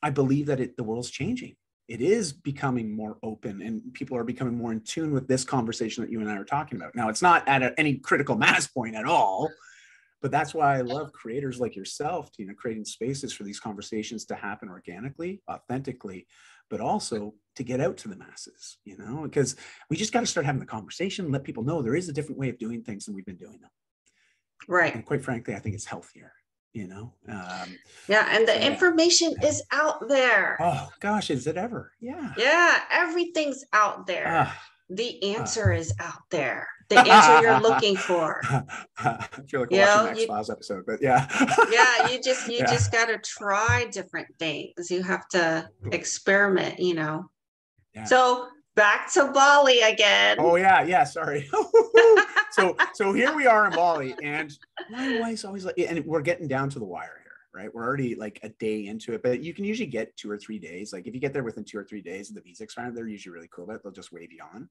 I believe that the world's changing. It is becoming more open, and people are becoming more in tune with this conversation that you and I are talking about. Now, it's not at any critical mass point at all, but that's why I love creators like yourself, Tina, creating spaces for these conversations to happen organically, authentically, but also to get out to the masses, because we just got to start having the conversation, let people know there is a different way of doing things than we've been doing them. Right. And quite frankly, I think it's healthier, Yeah. And the information is out there. Oh gosh, is it ever? Yeah. Yeah. Everything's out there. The answer is out there. The answer you're looking for. I feel like we're watching an X-Files episode, but yeah. Yeah, you just got to try different things. You have to experiment, Yeah. So back to Bali again. Oh yeah, sorry. So here we are in Bali, and my wife's always like, and we're getting down to the wire here, right? We're already like a day into it, but you can usually get 2 or 3 days. Like if you get there within 2 or 3 days of the visa expiring, they're usually really cool about it. They'll just wave you on.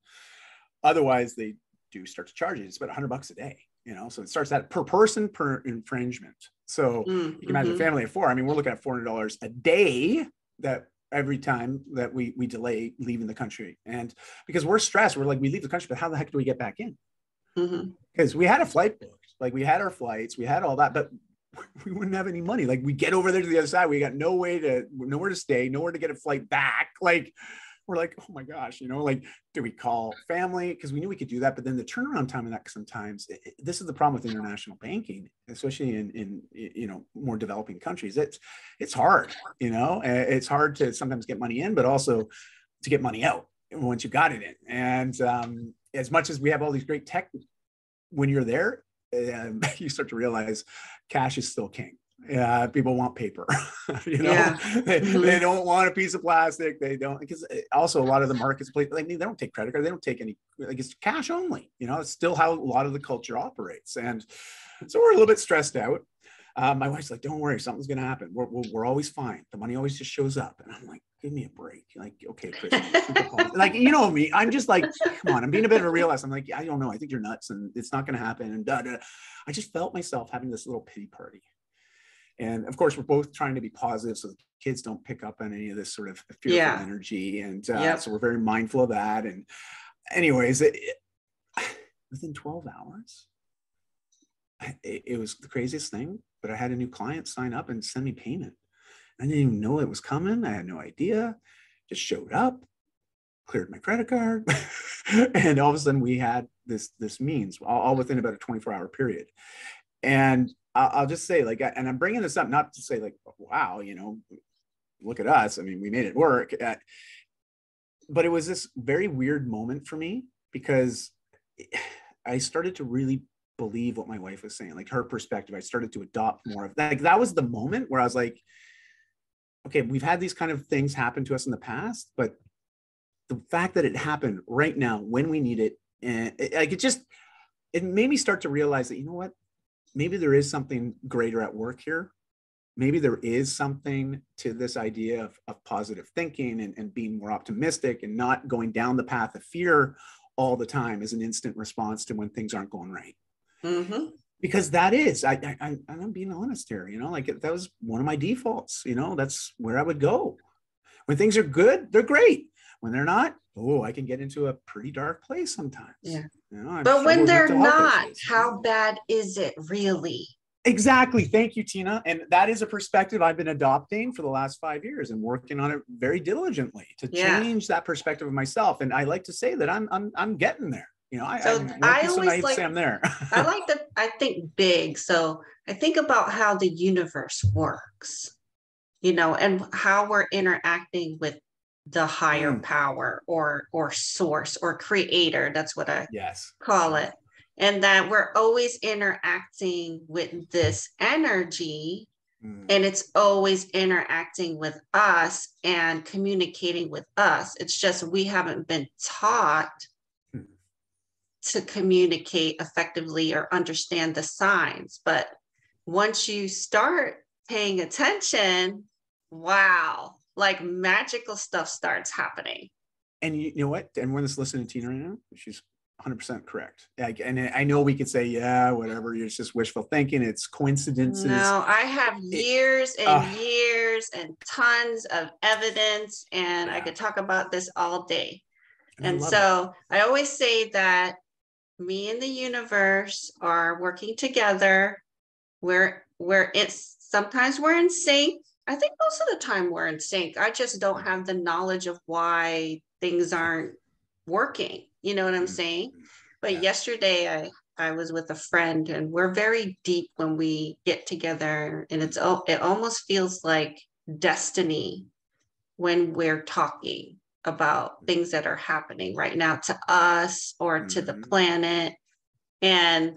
Otherwise, they do start to charge you. It's about $100 a day, So it starts at per person per infringement. So you can imagine a family of 4. I mean, we're looking at $400 a day that every time that we delay leaving the country. And because we're stressed, we're like, we leave the country, but how the heck do we get back in? Because we had a flight booked, like we had our flights, we had all that, but we wouldn't have any money. Like we get over there to the other side, we got nowhere to stay, nowhere to get a flight back. Like we're like, oh my gosh, you know, like, do we call family? Because we knew we could do that. But then the turnaround time in that sometimes, this is the problem with international banking, especially in you know, more developing countries. It's hard, you know, it's hard to sometimes get money in, but also to get money out once you got it in. And as much as we have all these great tech, when you're there, you start to realize cash is still king. Yeah, people want paper. You know, they don't want a piece of plastic. They don't, because also a lot of the markets, I mean, they don't take credit card. They don't take any, like it's cash only. You know, it's still how a lot of the culture operates. And so we're a little bit stressed out. My wife's like, don't worry, something's going to happen. We're always fine. The money always just shows up. And I'm like, give me a break. Like, okay, Chris, like, you know me, I'm just like, come on, I'm being a bit of a realist. I'm like, I don't know. I think you're nuts and it's not going to happen. And I just felt myself having this little pity party. And of course, we're both trying to be positive so the kids don't pick up on any of this sort of fearful energy. And so we're very mindful of that. And anyways, within 12 hours, it was the craziest thing, but I had a new client sign up and send me payment. I didn't even know it was coming. I had no idea. Just showed up, cleared my credit card. And all of a sudden we had this means all within about a 24-hour period. And I'll just say, like, and I'm bringing this up not to say like, wow, you know, look at us. I mean, we made it work. But it was this very weird moment for me because I started to really believe what my wife was saying, like her perspective. I started to adopt more of that. Like, that was the moment where I was like, okay, we've had these kind of things happen to us in the past, but the fact that it happened right now when we need it, and it made me start to realize that, you know what, maybe there is something greater at work here. Maybe there is something to this idea of positive thinking and being more optimistic and not going down the path of fear all the time as an instant response to when things aren't going right. Because that is, I'm being honest here, you know, like that was one of my defaults, you know, that's where I would go. When things are good, they're great. When they're not, I can get into a pretty dark place sometimes. Yeah. You know, but when they're not, how bad is it really? Exactly. Thank you, Tina. And that is a perspective I've been adopting for the last 5 years and working on it very diligently to change that perspective of myself. And I like to say that I'm getting there. You know, I always like, say I'm there. I think big. So I think about how the universe works, you know, and how we're interacting with the higher power or source or creator. That's what I call it. And that we're always interacting with this energy, and it's always interacting with us and communicating with us. It's just we haven't been taught to communicate effectively or understand the signs. But once you start paying attention, wow, like magical stuff starts happening. And you know what? And when it's listening to Tina right now, she's 100% correct. And I know we could say, yeah, whatever, it's just wishful thinking, it's coincidences. No, I have years and years and tons of evidence, and I could talk about this all day. And so I always say that me and the universe are working together. Sometimes we're in sync. I think most of the time we're in sync. I just don't have the knowledge of why things aren't working. You know what I'm saying? But yesterday I was with a friend, and we're very deep when we get together, and it almost feels like destiny when we're talking about things that are happening right now to us or to the planet. And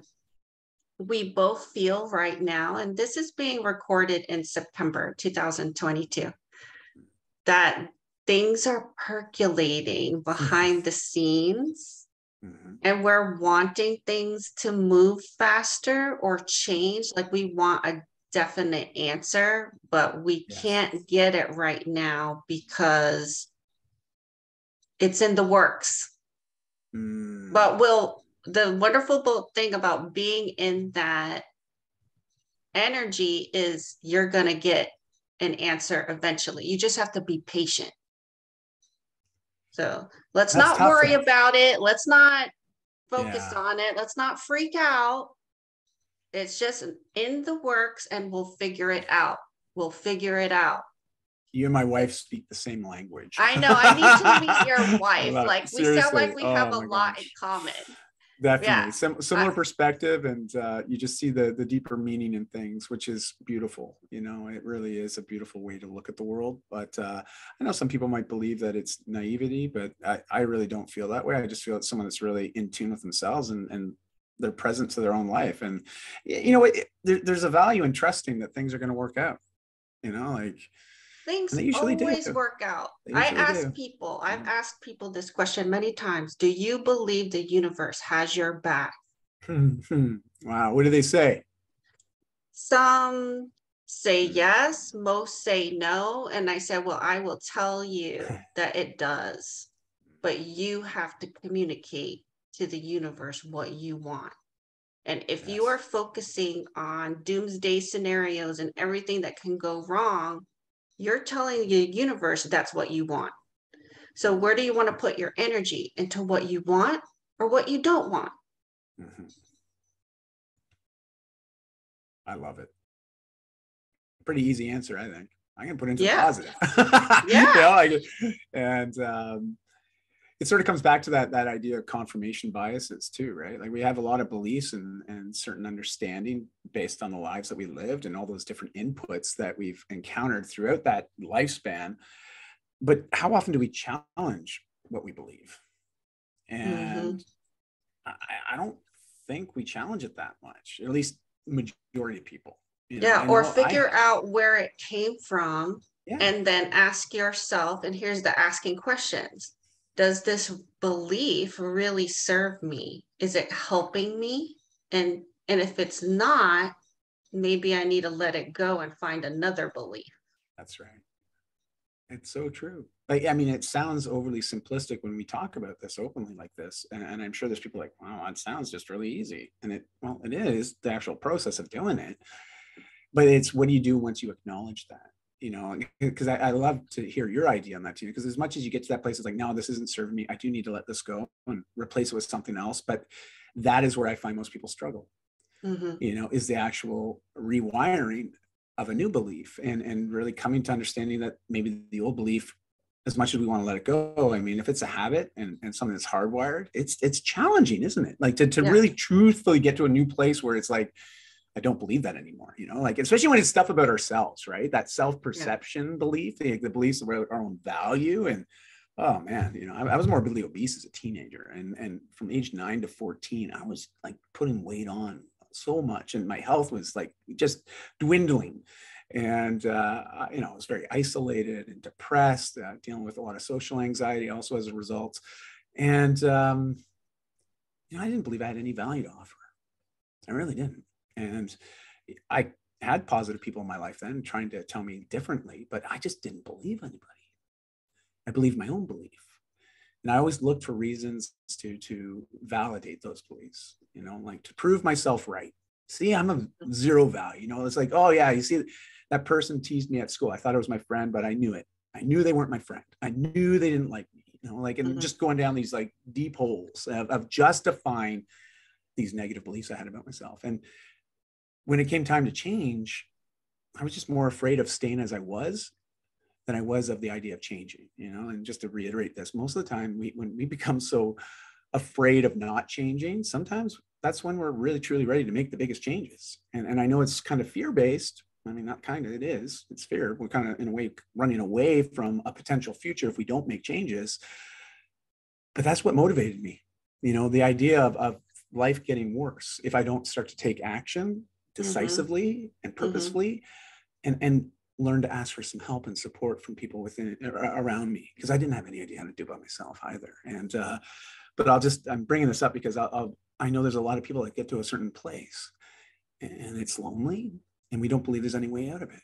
we both feel right now, and this is being recorded in September 2022, that things are percolating behind the scenes, and we're wanting things to move faster or change. Like we want a definite answer, but we can't get it right now because it's in the works. But the wonderful thing about being in that energy is you're going to get an answer eventually. You just have to be patient. So let's That's not tough worry though. about it. Let's not focus Yeah. on it. Let's not freak out. It's just in the works and we'll figure it out. We'll figure it out. You and my wife speak the same language. I know. I need to meet your I wife. love Like it. we sound Seriously. like we have Oh a my lot in gosh. common. Yeah. Definitely I, similar perspective, and you just see the deeper meaning in things, which is beautiful. You know, it really is a beautiful way to look at the world. But I know some people might believe that it's naivety, but I really don't feel that way. I just feel it's someone that's really in tune with themselves, and they're present to their own life. And you know, there's a value in trusting that things are going to work out. You know, like, and things they usually do. always work out. They usually do. I've asked people this question many times. Do you believe the universe has your back? Wow. What do they say? Some say yes, most say no. And I said, well, I will tell you that it does, but you have to communicate to the universe what you want. And if you are Yes. focusing on doomsday scenarios and everything that can go wrong, you're telling the universe that's what you want. So where do you want to put your energy? Into what you want or what you don't want? Mm-hmm. I love it. Pretty easy answer, I think. I'm gonna put into the Yeah. positive. Yeah. You know, like, and it sort of comes back to that idea of confirmation biases too, right? Like we have a lot of beliefs and certain understanding based on the lives that we lived and all those different inputs that we've encountered throughout that lifespan. But how often do we challenge what we believe? Mm-hmm. And I don't think we challenge it that much, at least the majority of people. You know, Yeah. I Or know I figure have. out where it came from Yeah, and then ask yourself, and here's the asking questions. Does this belief really serve me? Is it helping me? And if it's not, maybe I need to let it go and find another belief. that's right. It's so true. Like, I mean, it sounds overly simplistic when we talk about this openly like this. And I'm sure there's people like, wow, that sounds just really easy. And well, it is the actual process of doing it. But it's what do you do once you acknowledge that? You know, because I love to hear your idea on that too. Because as much as you get to that place, it's like, no, this isn't serving me. I do need to let this go and replace it with something else. But that is where I find most people struggle, Mm-hmm. you know, is the actual rewiring of a new belief and really coming to understanding that maybe the old belief, as much as we want to let it go, I mean, if it's a habit and something that's hardwired, it's challenging, isn't it? Like to Yeah. really truthfully get to a new place where it's like, I don't believe that anymore, you know, like, especially when it's stuff about ourselves, right? That Yeah. self-perception belief, the beliefs about our own value. And oh man, you know, I was morbidly obese as a teenager. And from age 9 to 14, I was like putting weight on so much. And my health was like just dwindling. And, you know, I was very isolated and depressed, dealing with a lot of social anxiety also as a result. And, you know, I didn't believe I had any value to offer. I really didn't. And I had positive people in my life then trying to tell me differently, but I just didn't believe anybody. I believed my own belief. And I always looked for reasons to validate those beliefs, you know, like to prove myself right. See, I'm of zero value. You know, it's like, oh yeah, you see, that person teased me at school. I thought it was my friend, but I knew it. I knew they weren't my friend. I knew they didn't like me, you know, like, and Mm-hmm. just going down these like deep holes of justifying these negative beliefs I had about myself. And when it came time to change, I was just more afraid of staying as I was than I was of the idea of changing, you know. And just to reiterate this, most of the time when we become so afraid of not changing, sometimes that's when we're really truly ready to make the biggest changes. And I know it's kind of fear-based. I mean, not kind of, it is. It's fear. We're kind of in a way running away from a potential future if we don't make changes. But that's what motivated me. You know, the idea of life getting worse if I don't start to take action Mm-hmm. decisively and Mm-hmm. purposefully, and learn to ask for some help and support from people within around me, because I didn't have any idea how to do it by myself either. And but I'm bringing this up because I know there's a lot of people that get to a certain place and it's lonely and we don't believe there's any way out of it,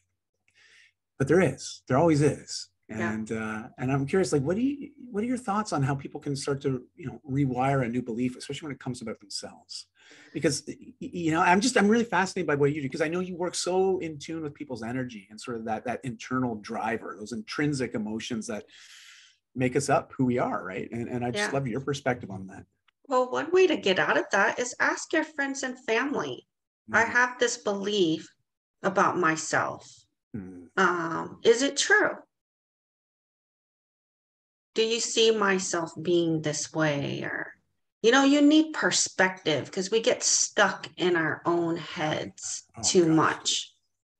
but there always is. Yeah. And I'm curious, like, what are your thoughts on how people can start to, rewire a new belief, especially when it comes about themselves? Because, I'm really fascinated by what you do, because I know you work so in tune with people's energy and sort of that internal driver, those intrinsic emotions that make us up who we are, right? And I just Yeah. love your perspective on that. Well, one way to get out of that is ask your friends and family. I Mm. have this belief about myself. Mm. Is it true? Do you see myself being this way? Or, you need perspective because we get stuck in our own heads Oh too gosh. much.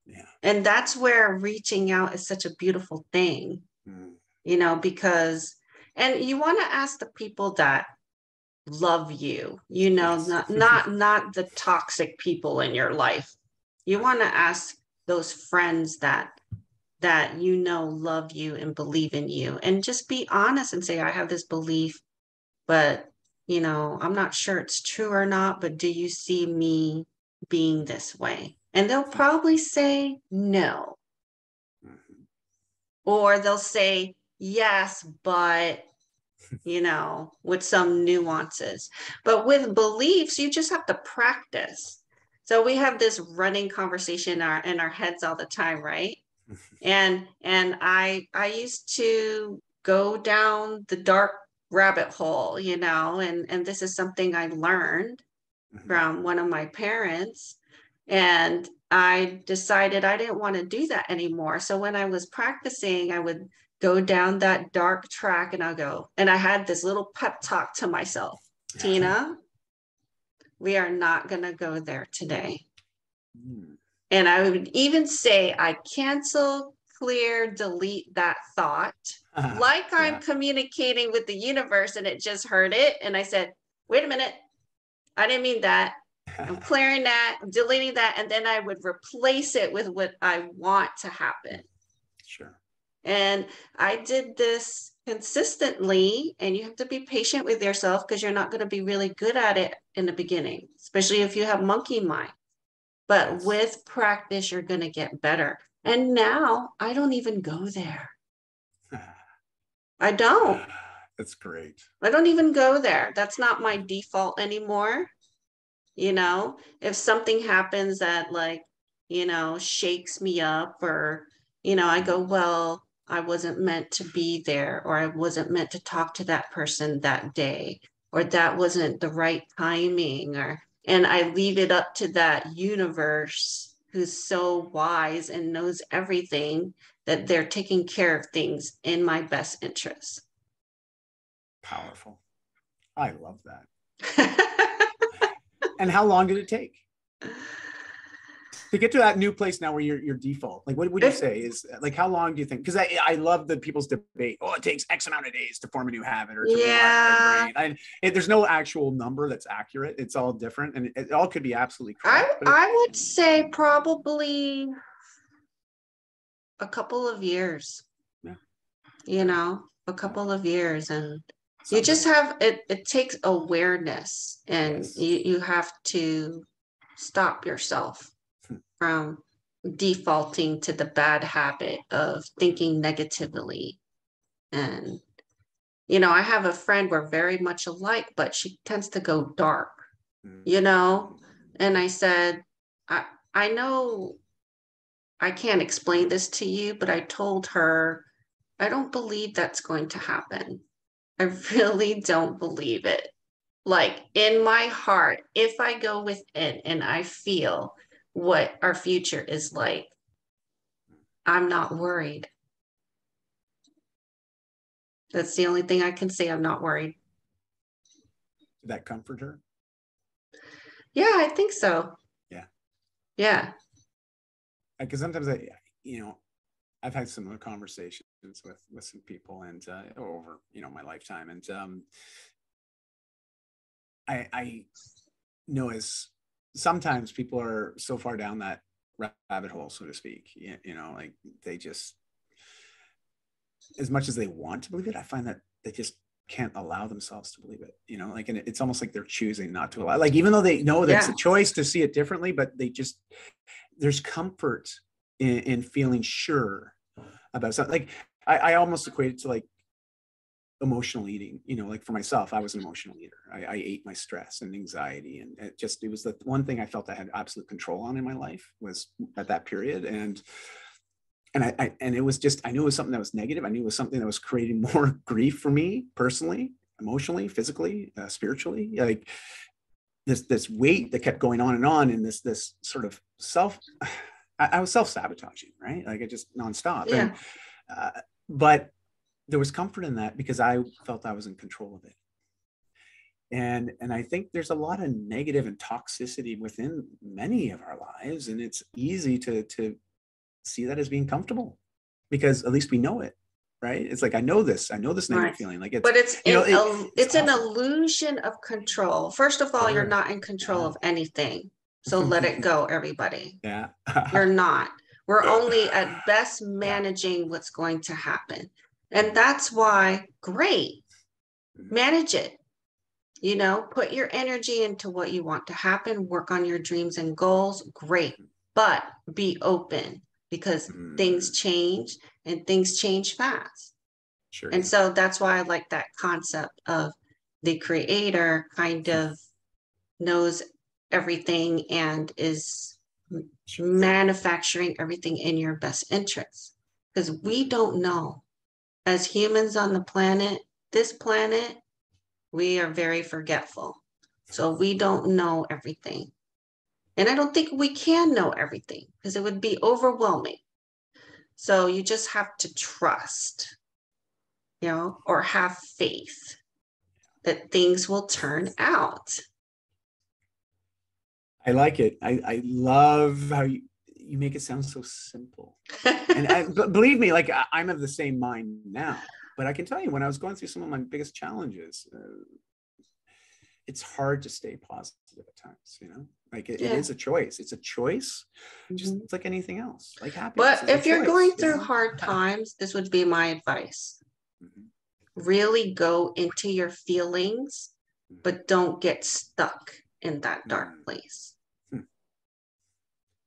Yeah. And that's where reaching out is such a beautiful thing, Mm. because, and you want to ask the people that love you, Yes. not the toxic people in your life. You Right. want to ask those friends that love you and believe in you, and just be honest and say, I have this belief, but I'm not sure it's true or not, but do you see me being this way? And they'll probably say no, Mm-hmm. or they'll say yes, but with some nuances. But with beliefs, you just have to practice. So we have this running conversation in our heads all the time, right? And I used to go down the dark rabbit hole, and this is something I learned Mm-hmm. from one of my parents. And I decided I didn't want to do that anymore. So when I was practicing, I would go down that dark track and and I had this little pep talk to myself, Tina, we are not going to go there today. Mm. And I would even say, I cancel, clear, delete that thought, like I'm Yeah. communicating with the universe and it just heard it. And I said, wait a minute, I didn't mean that. I'm clearing that, I'm deleting that, and then I would replace it with what I want to happen. Sure. And I did this consistently, and you have to be patient with yourself because you're not going to be really good at it in the beginning, especially if you have monkey mind. But Yes. with practice, you're going to get better. And now I don't even go there. I don't. That's great. I don't even go there. That's not my default anymore. If something happens that shakes me up, or, I go, well, I wasn't meant to be there, or I wasn't meant to talk to that person that day, or that wasn't the right timing, and I leave it up to that universe who's so wise and knows everything, that they're taking care of things in my best interest. Powerful. I love that. And how long did it take to get to that new place now where your default? Like, what would you say is, like, how long do you think? Because I love the people's debate. Oh, it takes X amount of days to form a new habit or to rewire the brain. There's no actual number that's accurate. It's all different, and it all could be absolutely correct. I would say probably a couple of years. Yeah. A couple of years, and you Sometimes. just have it takes awareness, and Yes. you have to stop yourself from defaulting to the bad habit of thinking negatively. And I have a friend, we're very much alike, but she tends to go dark, and I said, I know I can't explain this to you, but I told her, I don't believe that's going to happen. I really don't believe it. Like, in my heart, if I go within and I feel what our future is like, I'm not worried. That's the only thing I can say. I'm not worried. Did that comfort her? Yeah, I think so. Yeah. Yeah. Because sometimes I've had similar conversations with some people, and over my lifetime, and I know as sometimes people are so far down that rabbit hole, so to speak, like they just, as much as they want to believe it, I find that they just can't allow themselves to believe it, like, and it's almost like they're choosing not to allow, like, even though they know that's a choice to see it differently, but there's comfort in feeling sure about something. Like, I almost equate it to like emotional eating, you know, like for myself, I was an emotional eater. I ate my stress and anxiety, and it was the one thing I felt I had absolute control on in my life was at that period. And it was just, I knew it was something that was negative. I knew it was something that was creating more grief for me personally, emotionally, physically, spiritually. Like this weight that kept going on, and this sort of I was self-sabotaging, right? Like I just nonstop. Yeah. But there was comfort in that because I felt I was in control of it. And I think there's a lot of negative and toxicity within many of our lives, and it's easy to see that as being comfortable because at least we know it, right? It's like I know this negative Right. feeling. Like it's, But it's you know, it's an awful. illusion of control. First of all, you're Sure. not in control Yeah. of anything. So let it go, everybody. Yeah. You're not. We're only at best Yeah. managing what's going to happen. And that's why, great, manage it. You know, put your energy into what you want to happen, work on your dreams and goals, great. But be open because things change and things change fast. Sure. And so that's why I like that concept of the creator kind of knows everything and is manufacturing everything in your best interest. Because we don't know. As humans on the planet, this planet, we are very forgetful. So we don't know everything. And I don't think we can know everything because it would be overwhelming. So you just have to trust, you know, or have faith that things will turn out. I like it. I love how you make it sound so simple. And believe me, like I'm of the same mind now. But I can tell you, when I was going through some of my biggest challenges, it's hard to stay positive at times. You know, like it is a choice. It's a choice, just it's like anything else. Like happiness. But if you're choice, going through hard times, this would be my advice. Really go into your feelings, but don't get stuck in that dark place.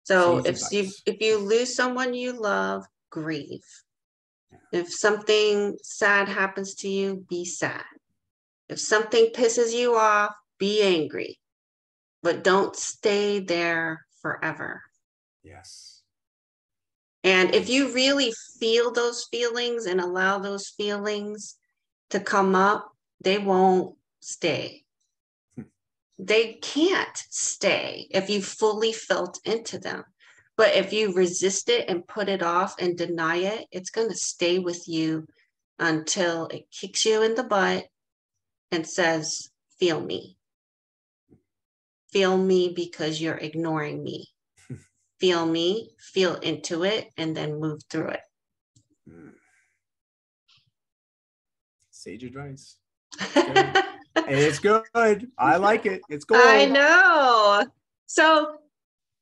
So if you lose someone you love, grieve. If something sad happens to you, be sad. If something pisses you off, be angry, but don't stay there forever. Yes. And if you really feel those feelings and allow those feelings to come up, they won't stay. They can't stay if you fully felt into them. But if you resist it and put it off and deny it, it's going to stay with you until it kicks you in the butt and says, feel me. Feel me because you're ignoring me. Feel me, feel into it, and then move through it. Sage advice. It's good. I like it. It's gold. I know. So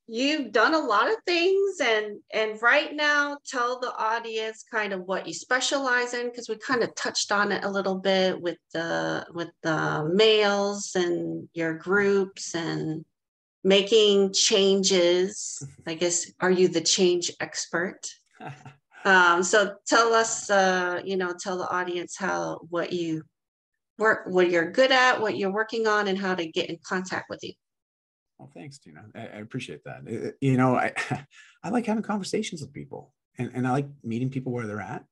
you've done a lot of things, and right now tell the audience kind of what you specialize in, because we kind of touched on it a little bit with the males and your groups and making changes. I guess, are you the change expert? So tell us, tell the audience what you're good at, what you're working on, and how to get in contact with you. Well, thanks, Tina. I appreciate that. You know, I like having conversations with people, and I like meeting people where they're at.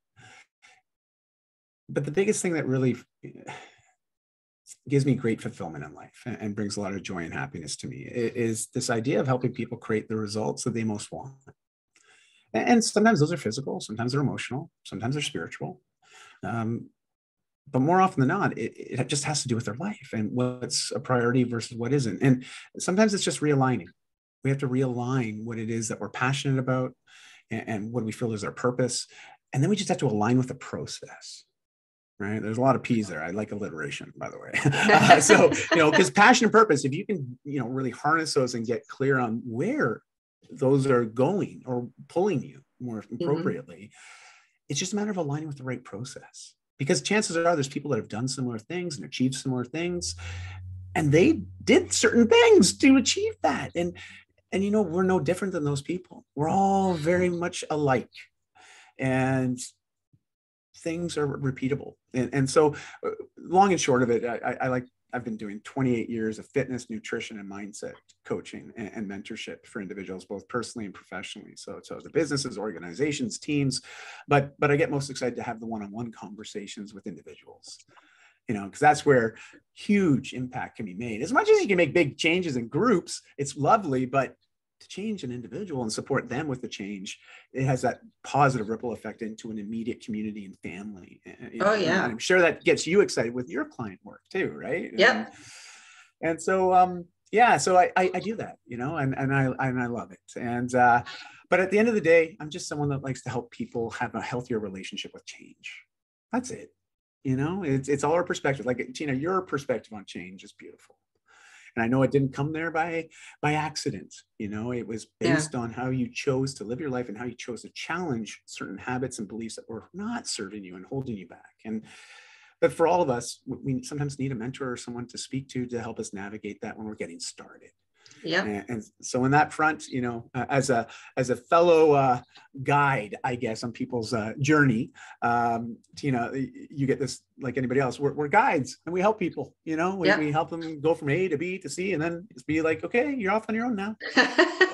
But the biggest thing that really gives me great fulfillment in life and brings a lot of joy and happiness to me is this idea of helping people create the results that they most want. And sometimes those are physical, sometimes they're emotional, sometimes they're spiritual. But more often than not, it just has to do with their life and what's a priority versus what isn't. And sometimes it's just realigning. We have to realign what it is that we're passionate about and what we feel is our purpose. And then we just have to align with the process, right? There's a lot of P's there. I like alliteration, by the way. So, because passion and purpose, if you can, really harness those and get clear on where those are going or pulling you more appropriately, it's just a matter of aligning with the right process. Because chances are there's people that have done similar things and achieved similar things, and they did certain things to achieve that. And we're no different than those people. We're all very much alike. And things are repeatable. And so long and short of it, I've been doing 28 years of fitness, nutrition, and mindset coaching and mentorship for individuals, both personally and professionally. So the businesses, organizations, teams, but I get most excited to have the one-on-one conversations with individuals, because that's where huge impact can be made. As much as you can make big changes in groups, it's lovely, but to change an individual and support them with the change, it has that positive ripple effect into an immediate community and family. Oh, yeah. And I'm sure that gets you excited with your client work too, right? Yep. And so, yeah, so I do that, and I love it. And, but at the end of the day, I'm just someone that likes to help people have a healthier relationship with change. That's it. It's all our perspective. Like, Tina, your perspective on change is beautiful. And I know it didn't come there by accident. It was based on how you chose to live your life and how you chose to challenge certain habits and beliefs that were not serving you and holding you back. But for all of us, we sometimes need a mentor or someone to speak to help us navigate that when we're getting started. Yeah. And so in that front, as a fellow guide, I guess, on people's journey, Tina, you get this like anybody else. We're guides and we help people. We help them go from A to B to C, and then just be like, okay, you're off on your own now.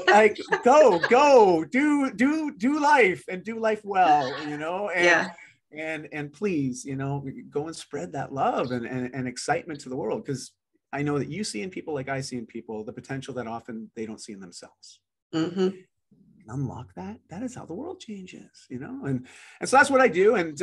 Like go, do life and do life well. And please, go and spread that love and excitement to the world, because I know that you see in people, like I see in people, the potential that often they don't see in themselves. Mm-hmm. Unlock that. That is how the world changes, and so that's what I do. And,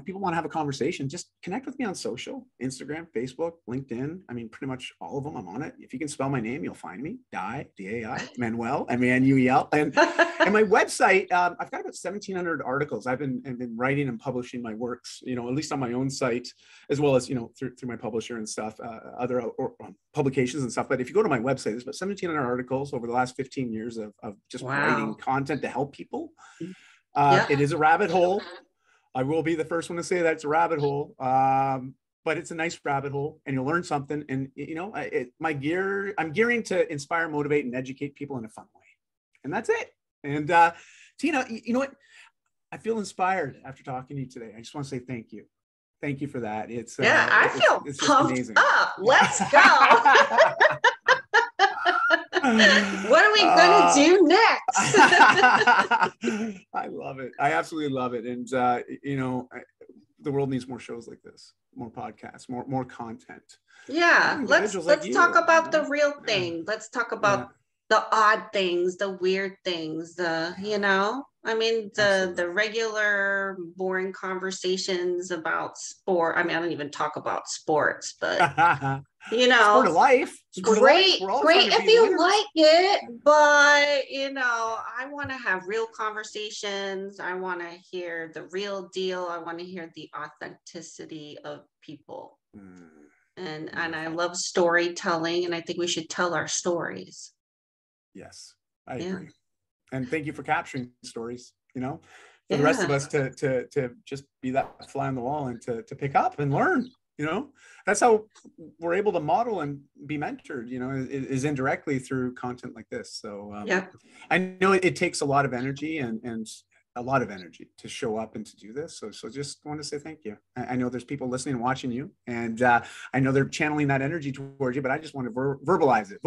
people want to have a conversation, just connect with me on social, Instagram, Facebook, LinkedIn. I mean, pretty much all of them. I'm on it. If you can spell my name, you'll find me. Dai, D-A-I, Manuel, M-A-N-U-E-L. And my website, I've got about 1,700 articles. I've been writing and publishing my works, at least on my own site, as well as, through my publisher and stuff, other publications and stuff. But if you go to my website, there's about 1,700 articles over the last 15 years of just writing content to help people. It is a rabbit hole. I will be the first one to say that it's a rabbit hole, but it's a nice rabbit hole, and you'll learn something. And I'm gearing to inspire, motivate, and educate people in a fun way, and that's it. And Tina, you know what? I feel inspired after talking to you today. I just want to say thank you. Thank you for that. I feel it's pumped amazing. up. Let's go. What are we going to do next? I love it. I absolutely love it. And, the world needs more shows like this, more podcasts, more content. Yeah. Let's talk about the real thing. Let's talk about the odd things, the weird things, the regular boring conversations about sport. I mean, I don't even talk about sports, but sport of life. Great if you like it, but I want to have real conversations. I want to hear the real deal. I want to hear the authenticity of people. And I love storytelling, and I think we should tell our stories. Yes, I agree. And thank you for capturing stories, for the rest of us to just be that fly on the wall and to pick up and learn. That's how we're able to model and be mentored, is indirectly through content like this. So I know it takes a lot of energy and a lot of energy to show up and to do this. So just want to say thank you. I know there's people listening and watching you, and I know they're channeling that energy towards you, but I just want to vocalize it,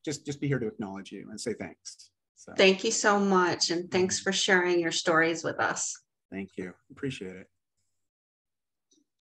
just be here to acknowledge you and say thanks. So thank you so much. And thanks for sharing your stories with us. Thank you. Appreciate it.